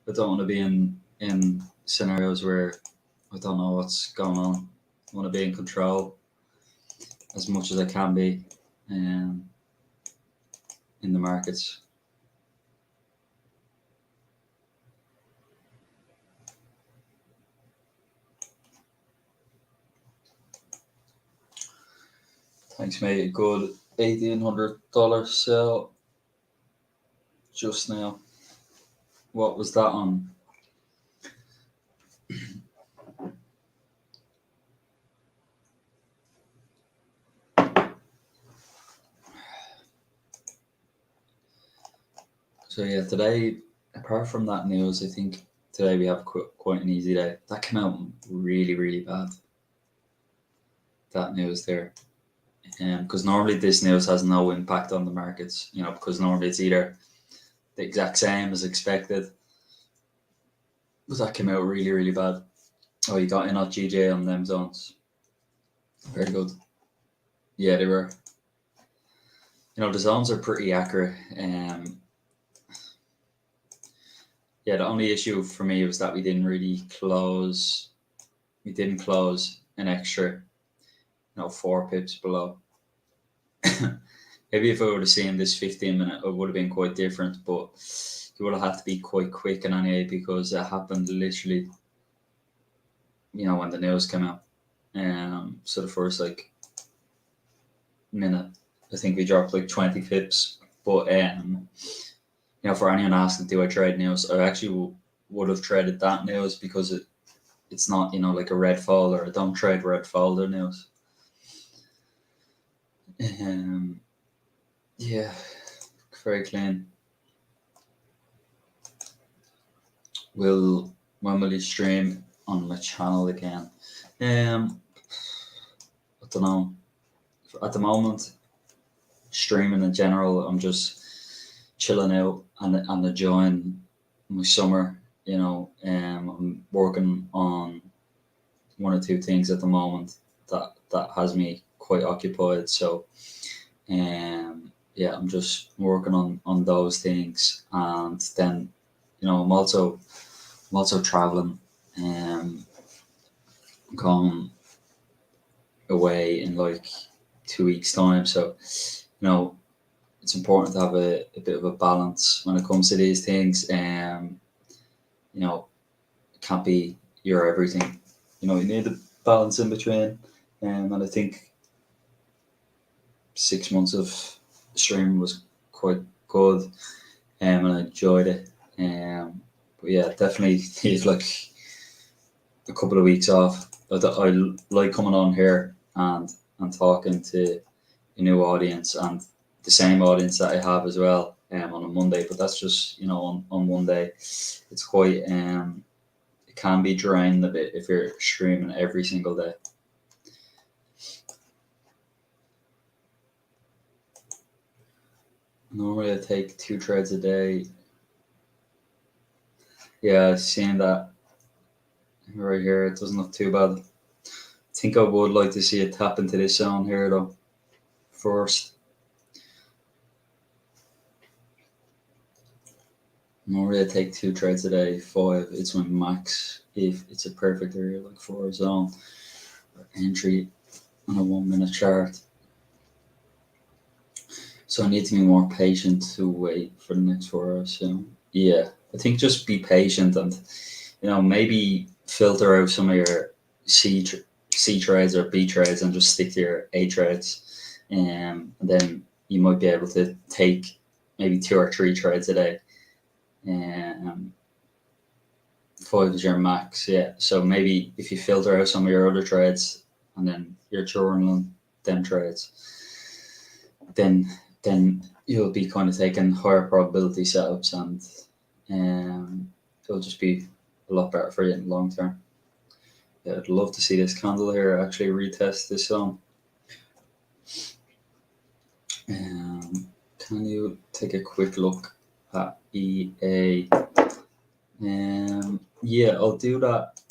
I don't want to be in scenarios where I don't know what's going on. I want to be in control as much as I can be in the markets. Thanks, mate. A good $1,800 sell just now. What was that on? So yeah, today, apart from that news, I think today we have quite an easy day. That came out really, really bad. That news there. Because normally this news has no impact on the markets, because normally it's either the exact same as expected. But that came out really, really bad. Oh, you got in at GJ on them zones. Very good. Yeah, they were. The zones are pretty accurate. Yeah, the only issue for me was that we didn't really close. We didn't close an extra, 4 pips below. Maybe if I would have seen this 15-minute, it would have been quite different. But you would have had to be quite quick in any because it happened literally, when the news came out. So the first minute, I think we dropped 20 pips. But for anyone asking, do I trade news? I actually would have traded that news because it's not like a red folder. I don't trade red folder news. Yeah, very clean. When will you stream on my channel again? I don't know. At the moment, streaming in general, I'm just chilling out and enjoying my summer. I'm working on 1 or 2 things at the moment that has me quite occupied. So, yeah, I'm just working on those things, and then I'm also traveling, going away in 2 weeks time. So it's important to have a bit of a balance when it comes to these things. It can't be your everything. You need a balance in between. And I think 6 months of streaming was quite good, and I enjoyed it. But yeah, definitely need a couple of weeks off. I like coming on here and talking to a new audience and the same audience that I have as well on a Monday. But that's just on one day. It's quite it can be draining a bit if you're streaming every single day. Normally I take 2 trades a day. Yeah, seeing that right here, it doesn't look too bad. I think I would like to see it tap into this zone here though first. Normally I take 2 trades a day, 5. It's my max if it's a perfect area for a zone or entry on a 1 minute chart. So I need to be more patient to wait for the next 4 hours. So yeah, I think just be patient and maybe filter out some of your C trades or B trades and just stick to your A trades, and then you might be able to take maybe 2 or 3 trades a day. 5 is your max, yeah. So maybe if you filter out some of your other trades and then you're journaling them trades, then you'll be kind of taking higher probability setups, and it'll just be a lot better for you in the long term. Yeah, I'd love to see this candle here actually retest this zone. Can can you take a quick look at EA? Yeah, I'll do that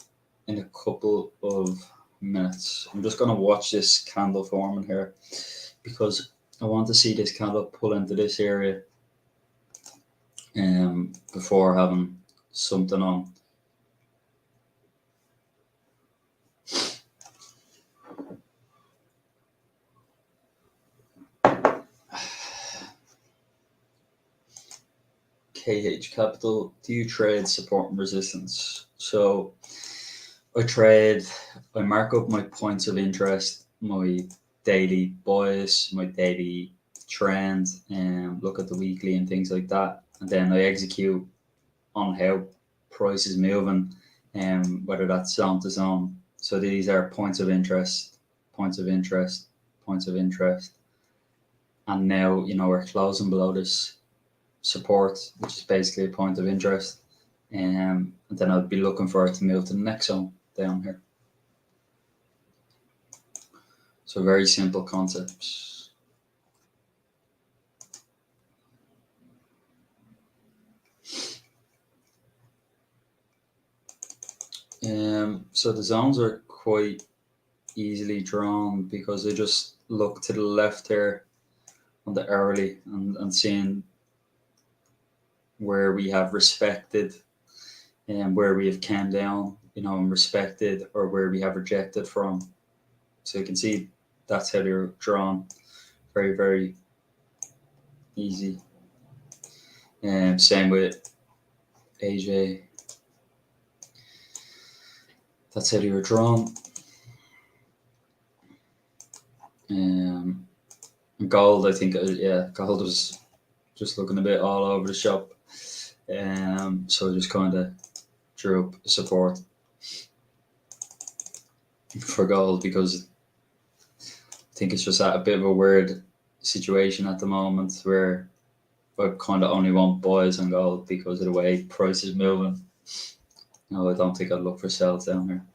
in a couple of minutes. I'm just going to watch this candle forming here because I want to see this candle pull into this area before having something on. KH Capital, do you trade support and resistance? So I mark up my points of interest, my daily bias, my daily trend, and look at the weekly and things like that. And then I execute on how price is moving and whether that's zone to zone. So these are points of interest, points of interest, points of interest. And now, we're closing below this support, which is basically a point of interest. And then I'll be looking for it to move to the next zone down here. So very simple concepts. So the zones are quite easily drawn because I just look to the left here on the hourly and seeing where we have respected and where we have came down, and respected, or where we have rejected from. So you can see that's how they're drawn. Very, very easy. And same with AJ. That's how they were drawn. Gold, I think, gold was just looking a bit all over the shop. So I just kind of drew up support for gold because I think it's just at a bit of a weird situation at the moment where I kind of only want buys on gold because of the way price is moving. No, I don't think I'd look for sells down here.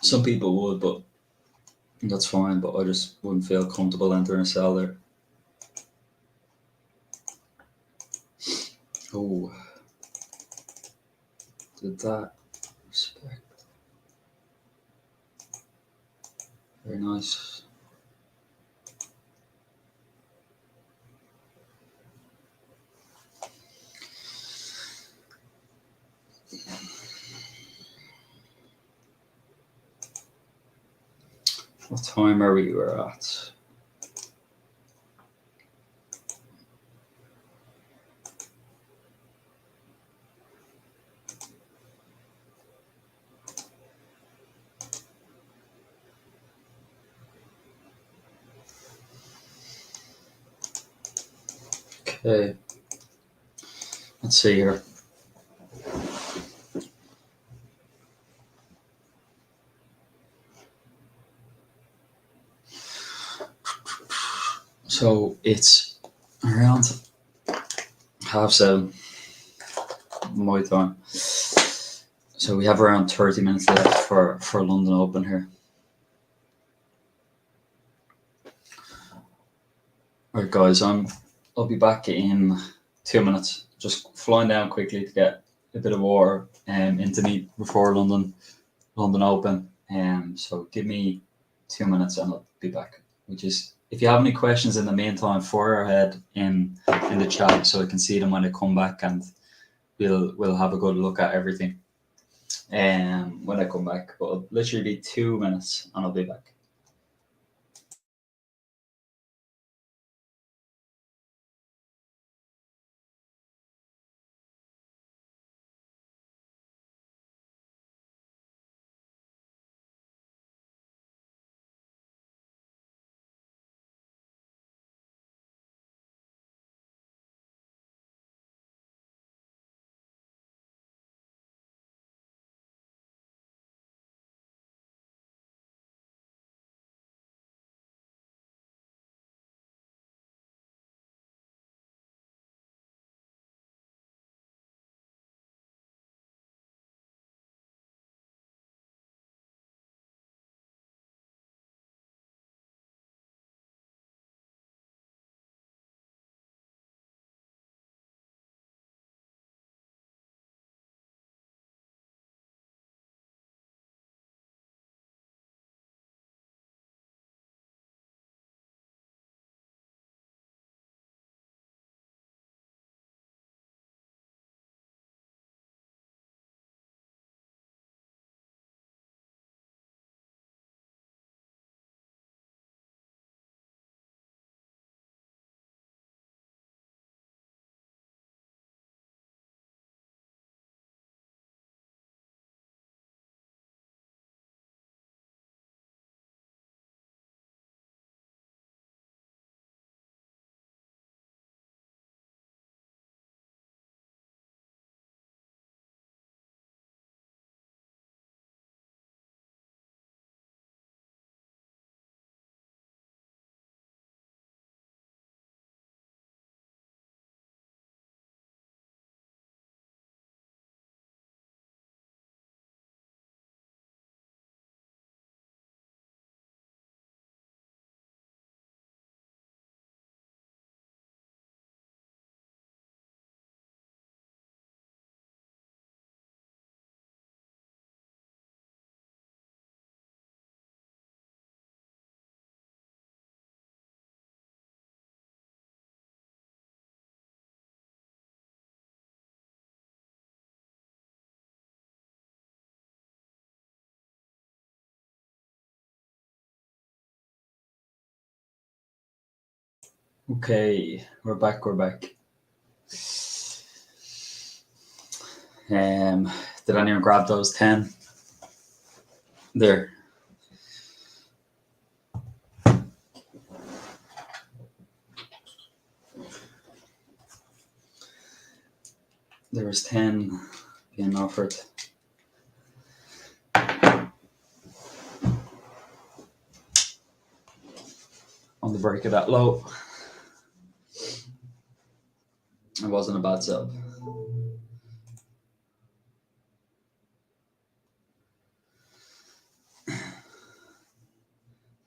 Some people would, but that's fine. But I just wouldn't feel comfortable entering a sell there. Oh, did that respect? Very nice. What time are we at? Okay. Let's see here. So it's around 7:30 my time. So we have around 30 minutes left for London Open here. Alright guys, I'll be back in 2 minutes. Just flying down quickly to get a bit of water into me before London Open. So give me 2 minutes and I'll be back. If you have any questions in the meantime, fire ahead in the chat so I can see them when I come back, and we'll have a good look at everything when I come back. But it'll literally be 2 minutes and I'll be back. Okay, we're back. Did anyone grab those 10? There. There was 10 being offered. On the break of that low. It wasn't a bad sell.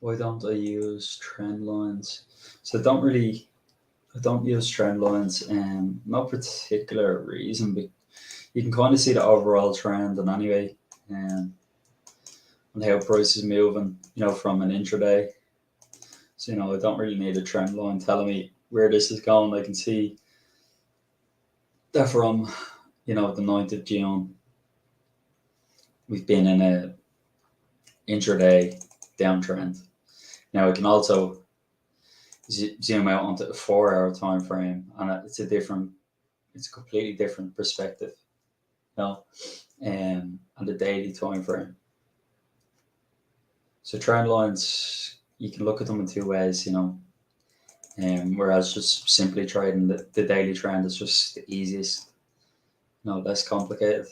Why don't I use trend lines? So I don't use trend lines, no particular reason, but you can kind of see the overall trend, and anyway, and how price is moving, from an intraday. So, I don't really need a trend line telling me where this is going. I can see that from, the 9th of June, we've been in a intraday downtrend. Now I can also zoom out onto a 4-hour time frame, and it's a completely different perspective, and the daily time frame. So trend lines, you can look at them in two ways, whereas just simply trading the daily trend is just the easiest, less complicated.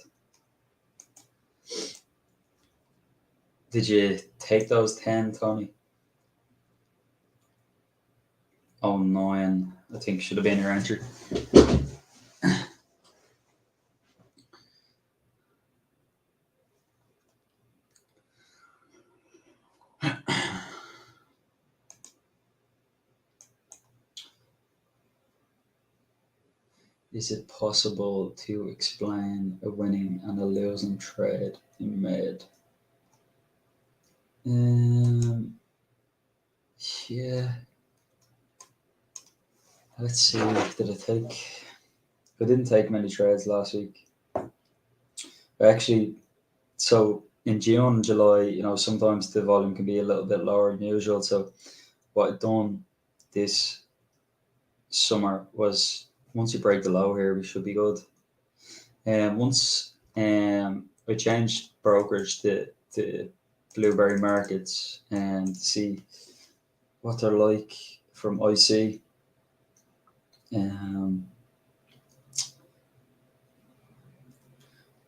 Did you take those 10, Tony? 09, I think should have been your entry. Is it possible to explain a winning and a losing trade you made? Yeah. Let's see. I didn't take many trades last week. Actually, so in June and July, sometimes the volume can be a little bit lower than usual. So what I've done this summer was, once you break the low here, we should be good. And once I changed brokerage to Blueberry Markets and see what they're like from IC.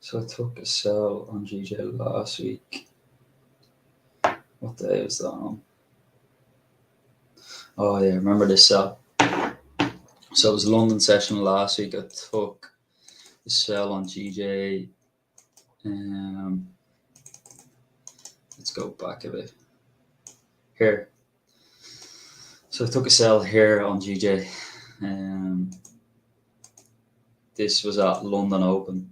So I took a sell on GJ last week. What day was that on? Oh yeah, remember this sell. So it was a London session last week. I took a sell on GJ. Let's go back a bit. Here. So I took a sell here on GJ. This was at London Open.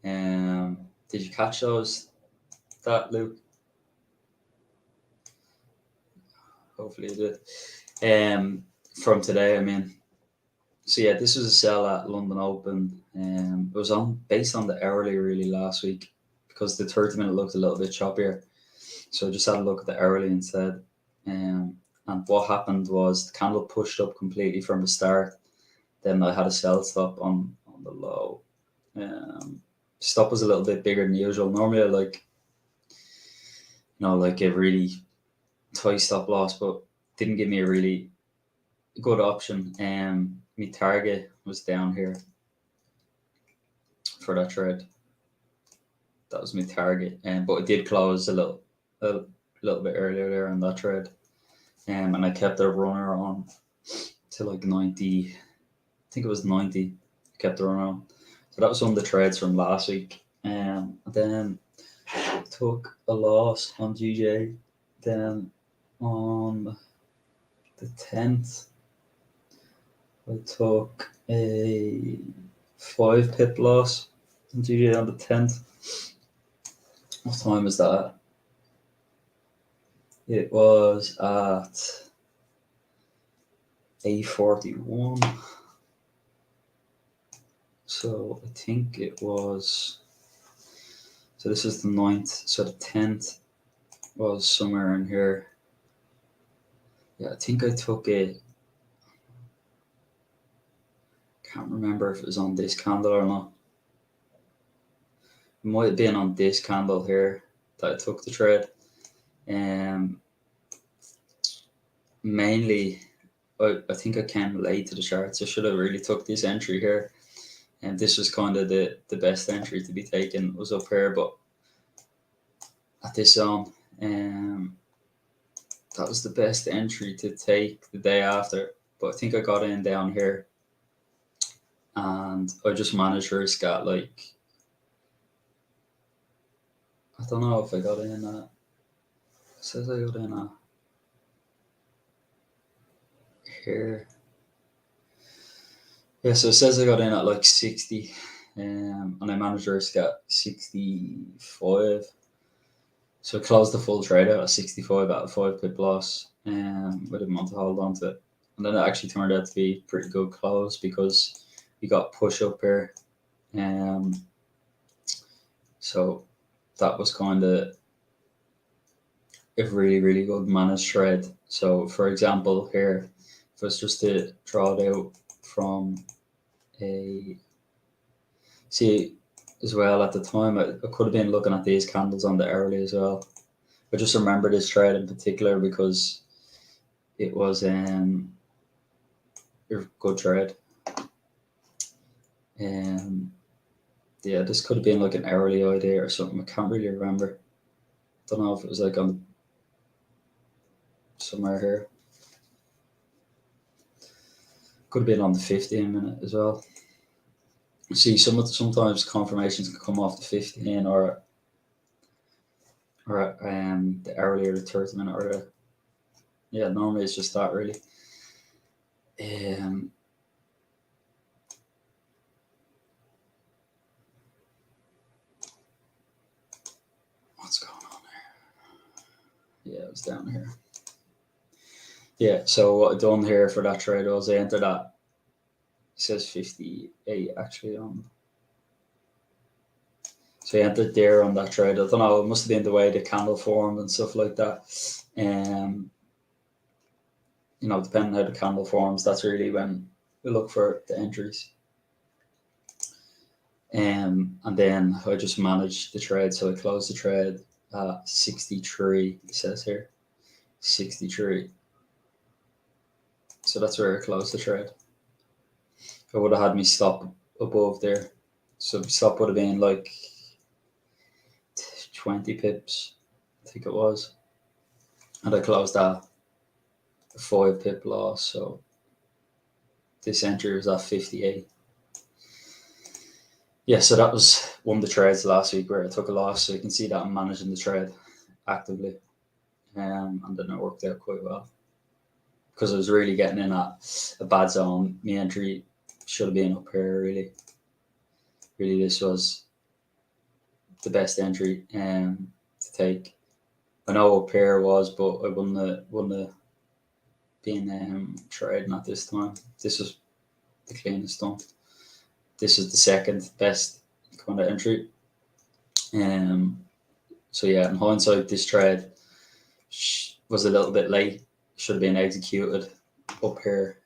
Did you catch that, Luke? Hopefully you did. From today, I mean. So yeah, this was a sell at London Open. It was based on the hourly really last week, because the 30-minute looked a little bit choppier. So I just had a look at the hourly instead. And what happened was the candle pushed up completely from the start. Then I had a sell stop on the low. Stop was a little bit bigger than usual. Normally I like a really tight stop loss, but didn't give me a really good option. My target was down here for that trade. That was my target, but it did close a little bit earlier there on that trade. And I kept the runner on to like 90. I think it was 90. Kept the runner on. So that was one of the trades from last week. And then I took a loss on GJ. Then on the 10th, I took a 5 pip loss on GJ on the 10th. What time was that? It was at 8:41. So I think it was. So this is the 9th. So the 10th was somewhere in here. Yeah, I think I took it can't remember if it was on this candle or not. It might have been on this candle here that I took the trade. Mainly, I think I came late to the charts. I should have really took this entry here. And this was kind of the best entry to be taken, was up here, but at this zone, that was the best entry to take the day after. But I think I got in down here, and I just managed risk at like, I don't know if I got in at, it says I got in at here. Yeah, so it says I got in at like 60, and I managed risk at 65. So I closed the full trade out at 65 at a 5 pip loss. I didn't want to hold on to it. And then it actually turned out to be pretty good close because we got push up here. So that was kind of a really, really good managed trade. So for example, here, if I was just to draw it out from a, see, as well at the time, I could have been looking at these candles on the hourly as well. I just remember this trade in particular because it was a good trade. Yeah, this could have been like an hourly idea or something. I can't really remember. Don't know if it was like on somewhere here. Could have been on the 15-minute as well. See, sometimes confirmations can come off the 15 or the hourly or the 30-minute or the, yeah, normally it's just that really. What's going on here? Yeah, it was down here. Yeah, so what I done here for that trade was I entered that. It says 58 actually on. So I entered there on that trade. I don't know, it must have been the way the candle formed and stuff like that. You know, depending on how the candle forms, that's really when we look for the entries. And then I just managed the trade. So I closed the trade at 63, it says here. 63. So that's where I closed the trade. I would have had me stop above there. So the stop would have been like 20 pips, I think it was. And I closed at a 5 pip loss. So this entry was at 58. Yeah, so that was one of the trades last week where I took a loss. So you can see that I'm managing the trade actively. And then it worked out quite well. Because I was really getting in at a bad zone. My entry should have been up here, really. Really, this was the best entry to take. I know up here was, but I wouldn't have been trading at this time. This was the cleanest one. This is the second best kind of entry. So yeah, in hindsight, this trade was a little bit late. Should have been executed up here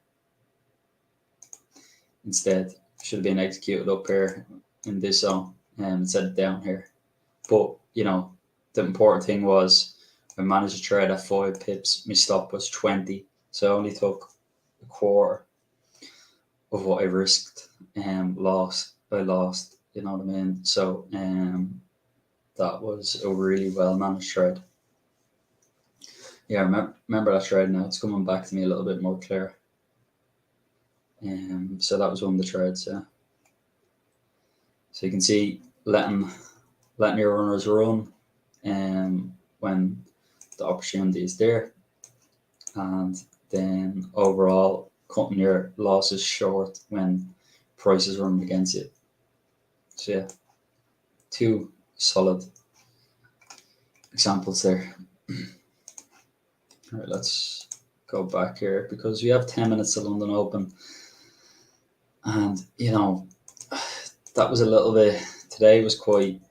instead. Should have been executed up here in this zone instead of down here. But you know, the important thing was I managed to trade at 5 pips. My stop was 20, so I only took a quarter of what I risked. Lost. I lost. You know what I mean? So that was a really well managed trade. Yeah, remember that trade now. It's coming back to me a little bit more clear. So that was one of the trades. Yeah. So you can see letting your runners run, when the opportunity is there, and then overall cutting your losses short when prices run against you. So yeah, two solid examples there. All right, let's go back here because we have 10 minutes to London Open. And, you know, that was a little bit, today was quite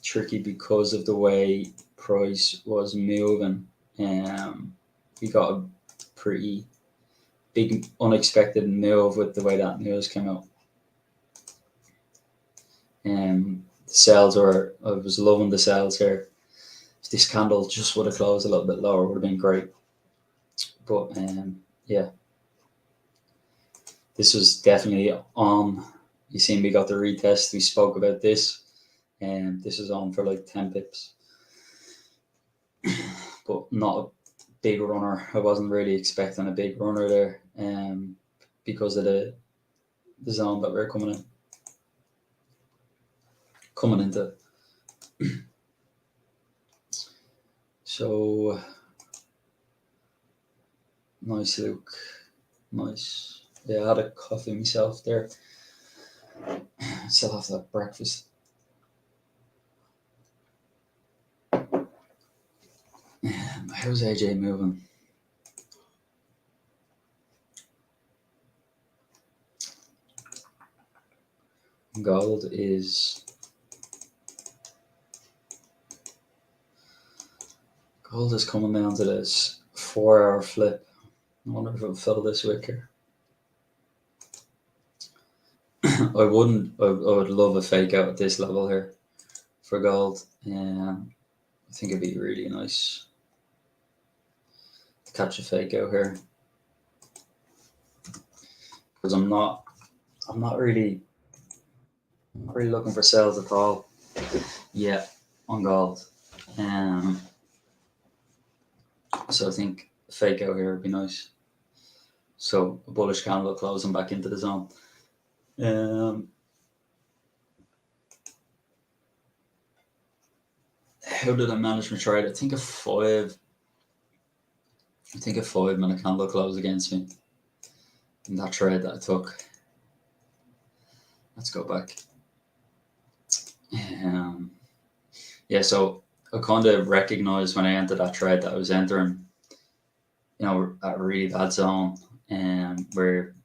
tricky because of the way price was moving. We got a pretty big unexpected move with the way that news came out. The sales were, I was loving the sales here. If this candle just would have closed a little bit lower, would have been great. But yeah, this was definitely on. You seen we got the retest. We spoke about this, and this is on for like 10 pips, but not a big runner. I wasn't really expecting a big runner there, because of the zone that we're coming into. So nice, Luke. Nice. Yeah, I had a coffee myself there. Still have that breakfast. How's AJ moving? Gold is coming down to this 4-hour flip. I wonder if it'll fill this wick here. I would love a fake out at this level here for gold. I think it'd be really nice to catch a fake out here, because I'm not really looking for sales at all yet on gold. So I think a fake out here would be nice. So a bullish candle closing back into the zone. How did I manage my trade? I think a 5-minute candle closed against me in that trade that I took. Let's go back. Yeah, so I kind of recognized when I entered that trade that I was entering, at a really bad zone, where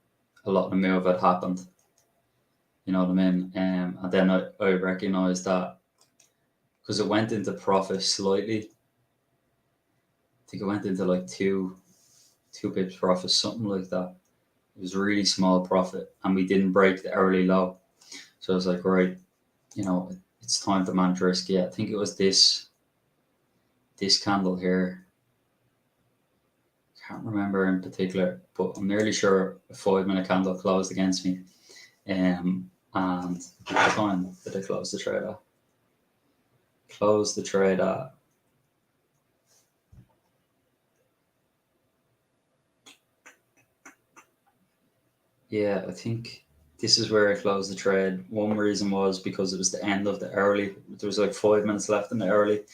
a lot of the move had happened. You know what I mean? And then I recognized that, because it went into profit slightly. I think it went into like two pips profit, something like that. It was really small profit, and we didn't break the hourly low. So I was like, right, it's time to manage risk. Yeah, I think it was this candle here. Can't remember in particular, but I'm nearly sure a 5-minute candle closed against me. And what time did I close the trade at? Closed the trade at I think this is where I closed the trade. One reason was because it was the end of the early. There was like 5 minutes left in the early.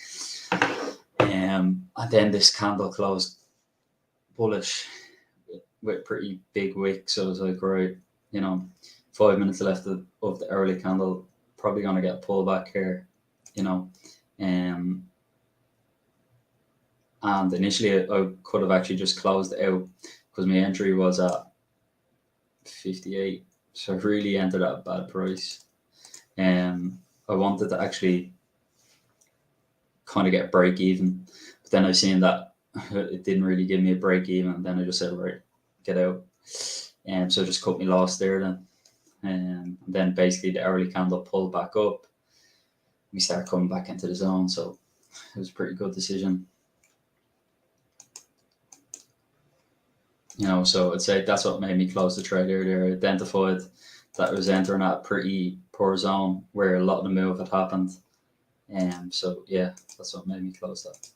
And then this candle closed bullish with pretty big wick. So I was like, right, 5 minutes left of the early candle, probably going to get pulled back here, and initially I could have actually just closed it out, because my entry was at 58. So I really entered at a bad price. I wanted to actually kind of get break even, but then I seen that it didn't really give me a break even, and then I just said, right, get out. And so I just cut me loss there then. And then basically the early candle pulled back up. We started coming back into the zone, so it was a pretty good decision. So I'd say that's what made me close the trade earlier. I identified that I was entering at a pretty poor zone where a lot of the move had happened. So yeah, that's what made me close that.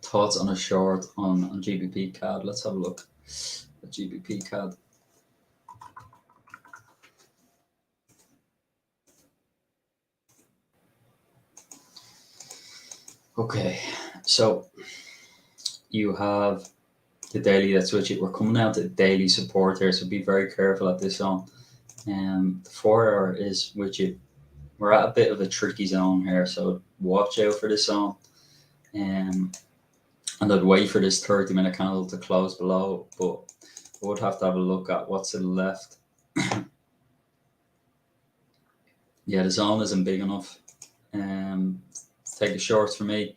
Thoughts on a short on GBP CAD? Let's have a look at GBP CAD. Okay, so you have the daily that's switching. We're coming out to daily support here, so be very careful at this zone. The 4-hour is with you. We're at a bit of a tricky zone here, so watch out for this zone. And I'd wait for this 30-minute candle to close below, but I would have to have a look at what's to the left. Yeah, the zone isn't big enough. take a short for me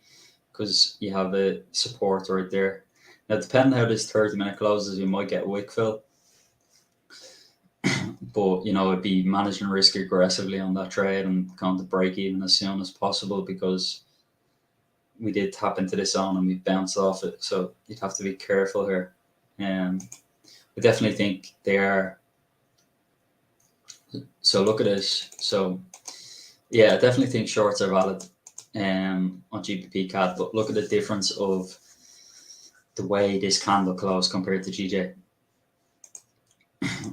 because you have a support right there. Now, depending how this 30-minute closes, you might get a wick fill. But, it'd be managing risk aggressively on that trade and going to break even as soon as possible because we did tap into this zone and we bounced off it. So you'd have to be careful here. I definitely think they are. So look at this. So, yeah, I definitely think shorts are valid on GBP CAD, but look at the difference of the way this candle closed compared to GJ.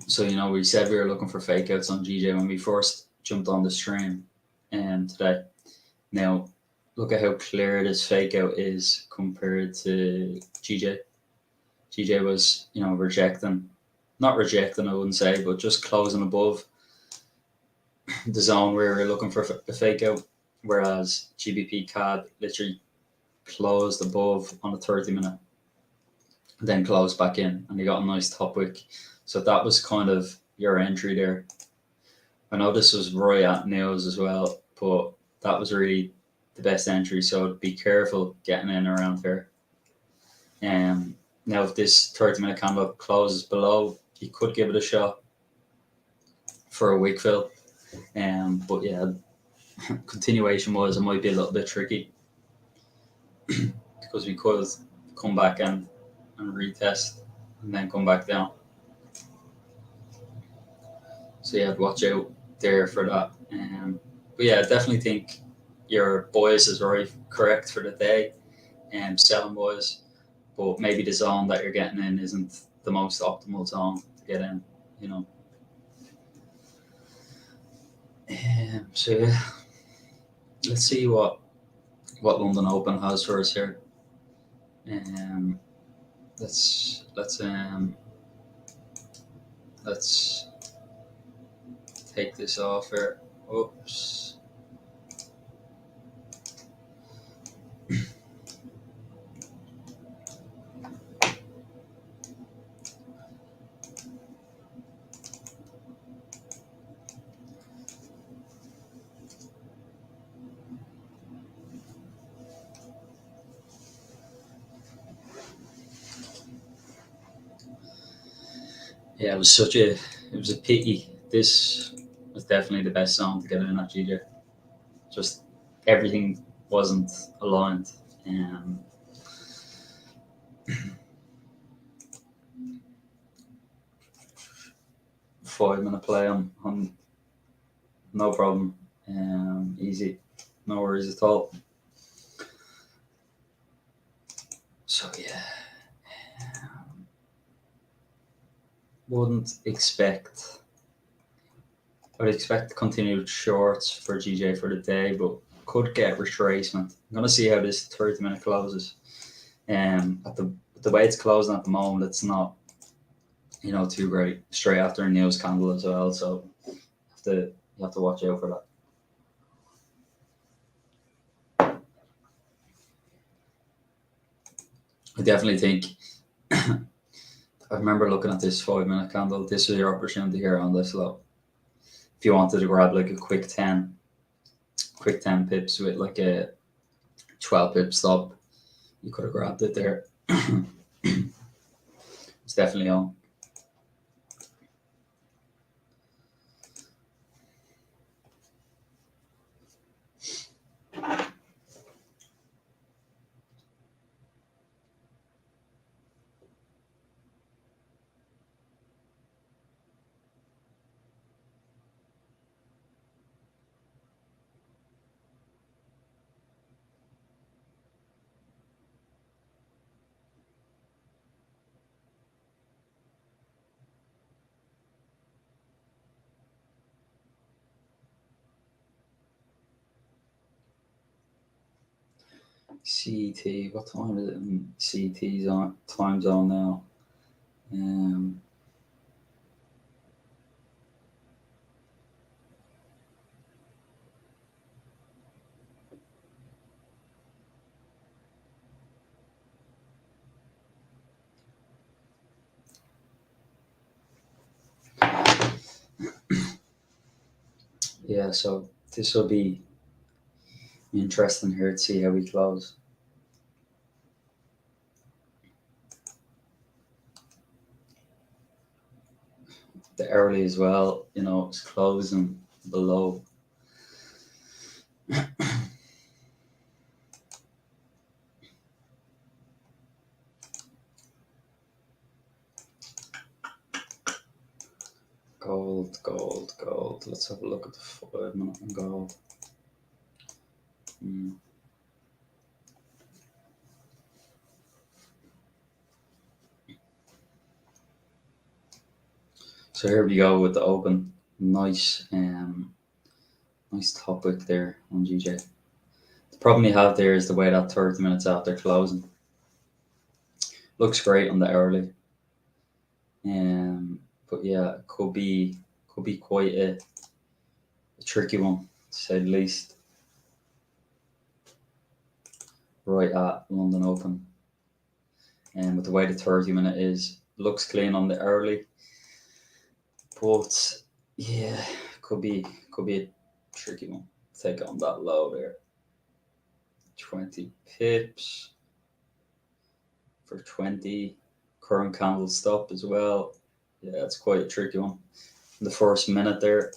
So, we said we were looking for fake outs on GJ when we first jumped on the stream today. Now, look at how clear this fake out is compared to GJ. GJ was, rejecting, not rejecting, I wouldn't say, but just closing above the zone where we were looking for a fake out. Whereas GBP CAD literally closed above on the 30-minute, then closed back in, and you got a nice top wick. So that was kind of your entry there. I know this was right at nails as well, but that was really the best entry. So be careful getting in around here. Now, if this 30-minute candle closes below, you could give it a shot for a wick fill. But yeah, continuation wise, it might be a little bit tricky because we could come back and retest and then come back down. So yeah, watch out there for that. But yeah, I definitely think your bias is correct for the day, selling bias, but maybe the zone that you're getting in isn't the most optimal zone to get in, So yeah, let's see what London Open has for us here. Let's take this off here. Oops. Yeah, it was a pity. This was definitely the best song to get in at GJ. Just everything wasn't aligned. 5-minute play on no problem. Easy, no worries at all. So yeah, I'd expect continued shorts for GJ for the day, but could get retracement. I'm gonna see how this 30-minute closes. At the way it's closing at the moment, it's not too great. Straight after a news candle as well, so you have to watch out for that. I definitely think I remember looking at this 5-minute candle. This was your opportunity here on this low. If you wanted to grab like a quick 10 pips with like a 12 pip stop, you could have grabbed it there. It's definitely on. CT, what time is it in CT's time zone now? Yeah, so this will be Interesting here to see how we close. The early as well, you know, it's closing below. Gold. Let's have a look at the 5 minute on gold. So here we go with the open. Nice top wick there on GJ. The problem you have there is the way that 30 minutes after closing. Looks great on the early. But yeah, it could be quite a tricky one, to say the least. Right at London Open. And with the way the 30 minute is, looks clean on the early. But yeah, could be a tricky one. Take on that low there. 20 pips for 20. Current candle stop as well. Yeah, it's quite a tricky one. The first minute there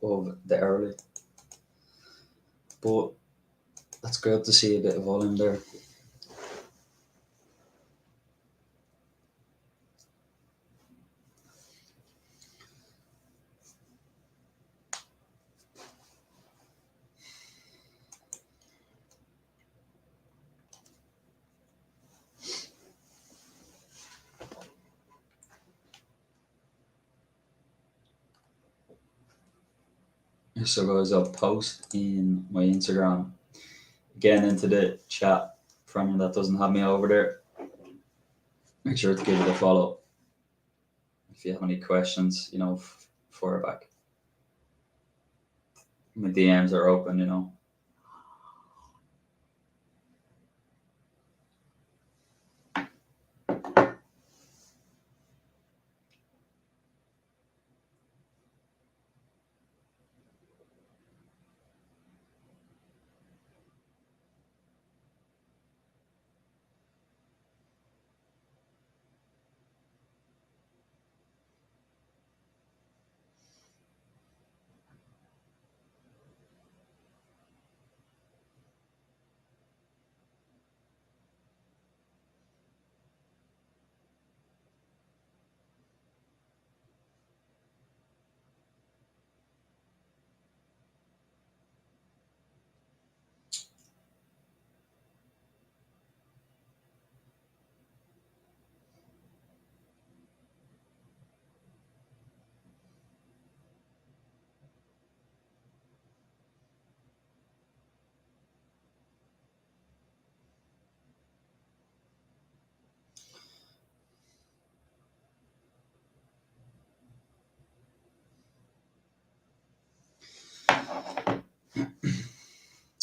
of the early. But that's good to see a bit of volume there. So guys, I'll post in my Instagram again into the chat for anyone that doesn't have me over there. Make sure to give it a follow. If you have any questions, you know, fire back. My DMs are open, you know.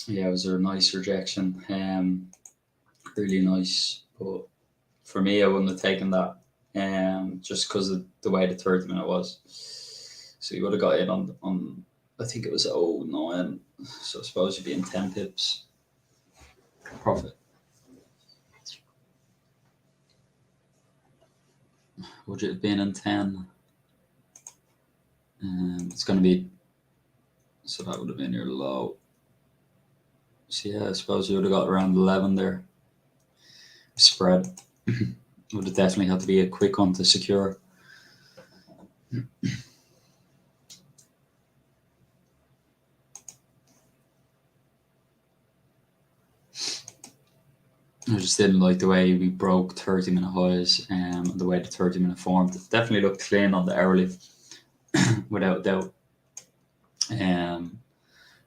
Yeah, it was a nice rejection. Really nice. But for me, I wouldn't have taken that. Just because of the way the 30 minute was. So you would have got in on I think it was 09. So I suppose you'd be in 10 pips profit. Would you have been in 10? It's going to be, so that would have been your low. So yeah, I suppose you would have got around 11 there. Spread. Would have definitely had to be a quick one to secure. I just didn't like the way we broke 30 minute highs and the way the 30 minute formed. It definitely looked clean on the hourly, without doubt.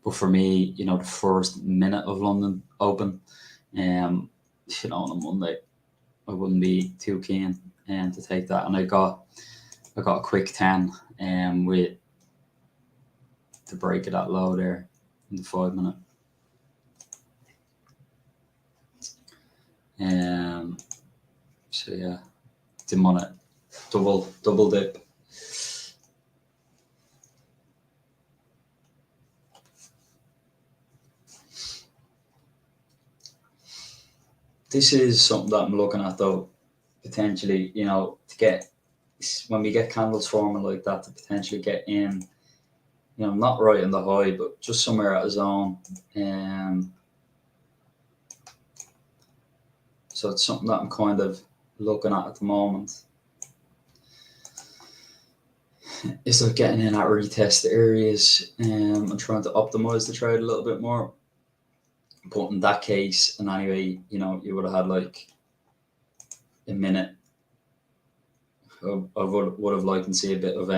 But for me, you know, the first minute of London Open, you know, on a Monday, I wouldn't be too keen to take that. And I got a quick 10 with the break of that low there in the 5 minute. So yeah, didn't want it. Double dip. this is something that I'm looking at though, potentially, you know, to get, when we get candles forming like that, to potentially get in, you know, not right in the high, but just somewhere at a zone. So it's something that I'm kind of looking at the moment. Is like getting in at retest areas and trying to optimize the trade a little bit more. But in that case, and anyway, you know, you would have had like a minute. I would have liked to see a bit of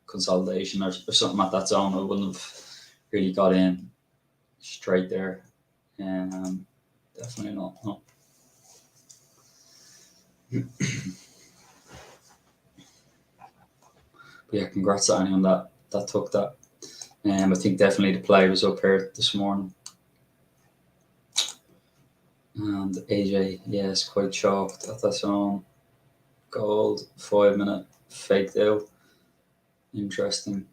consolidation or something at that zone. I wouldn't have really got in straight there. Definitely not. No. But yeah, congrats to anyone that took that. I think definitely the play was up here this morning. And AJ, yes, quite shocked at that zone. Gold, 5 minute, faked out. Interesting.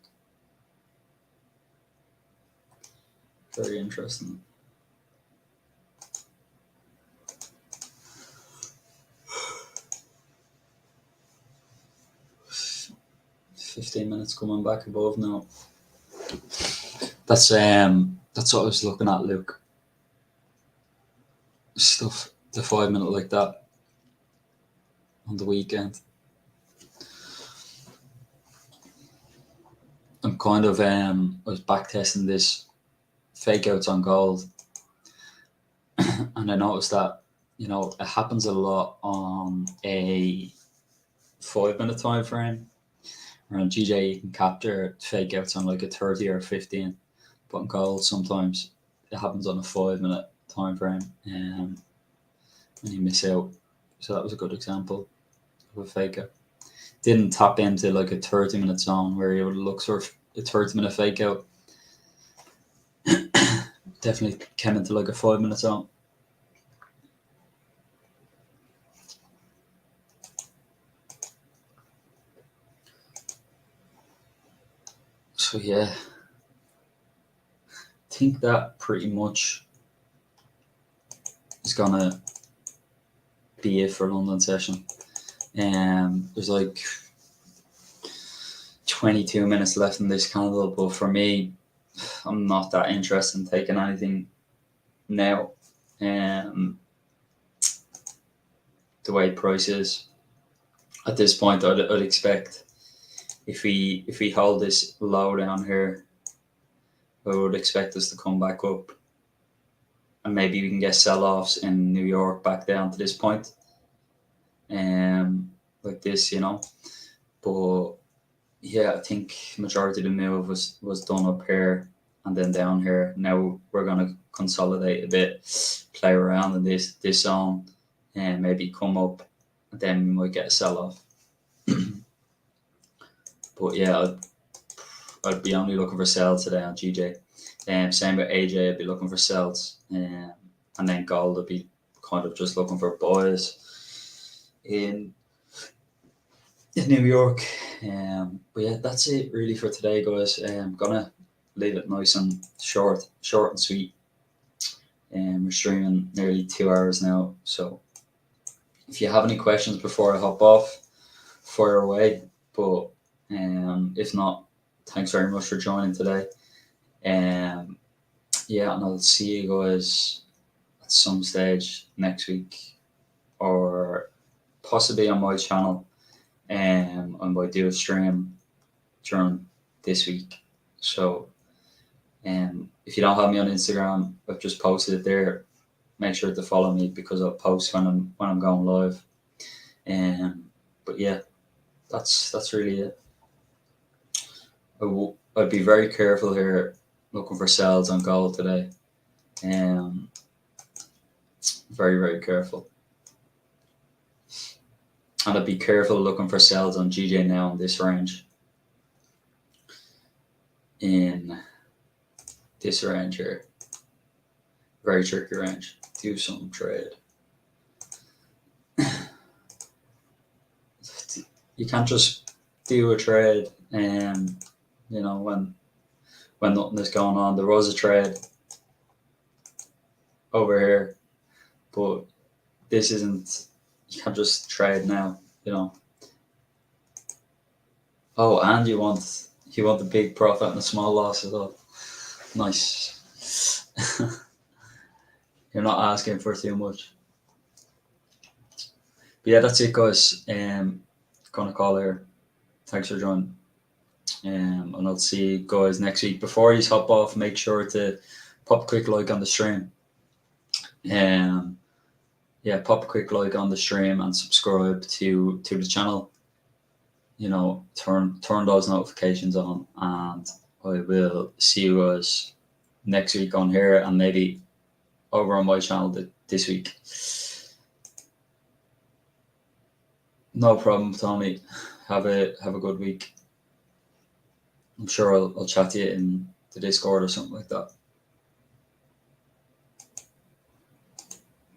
Very interesting. $15 minutes coming back above now. That's what I was looking at, Luke. Stuff, the 5 minute like that on the weekend. I'm kind of I was back testing this fake outs on gold, and I noticed that, you know, it happens a lot on a 5 minute time frame. Or on GJ you can capture fake outs on like a 30 or 15, but on gold sometimes it happens on a 5 minute time frame, and you miss out. So that was a good example of a fake out. Didn't tap into like a 30 minute zone where you would look for a 30 minute fake out. Definitely came into like a 5 minute zone. So yeah, I think that pretty much is gonna be it for London session. There's like 22 minutes left in this candle, but for me, I'm not that interested in taking anything now. The way price is at this point, I'd expect if we hold this low down here, I would expect us to come back up, and maybe we can get sell-offs in New York back down to this point, like this, you know. But yeah, I think majority of the move was done up here and then down here. Now we're gonna consolidate a bit, play around in this zone, and maybe come up, and then we might get a sell-off. But yeah, I'd be only looking for sells today on GJ. Same with AJ, I'd be looking for sells. And then gold, I'd be kind of just looking for buys in New York. But yeah, that's it really for today, guys. I'm gonna leave it nice and short and sweet. We're streaming nearly 2 hours now, so if you have any questions before I hop off, fire away. But if not, thanks very much for joining today. Yeah, and I'll see you guys at some stage next week, or possibly on my channel. I might do a stream during this week. So if you don't have me on Instagram, I've just posted it there. Make sure to follow me because I'll post when I'm going live. But yeah, that's really it. I'd be very careful here looking for sells on gold today. Very, very careful. And I'd be careful looking for sells on GJ now in this range. In this range here. Very tricky range. Do some trade. You can't just do a trade you know, when nothing is going on. There was a trade over here, but this isn't, you can't just trade now, you know. Oh, and you want the big profit and a small loss as well. Nice. You're not asking for too much. But yeah, that's it, guys. Gonna call here. Thanks for joining. And I'll see you guys next week. Before you hop off, make sure to pop a quick like on the stream. Yeah, pop a quick like on the stream and subscribe to the channel. You know, turn those notifications on, and I will see you guys next week on here, and maybe over on my channel this week. No problem, Tommy. Have a good week. I'm sure I'll chat to you in the Discord or something like that.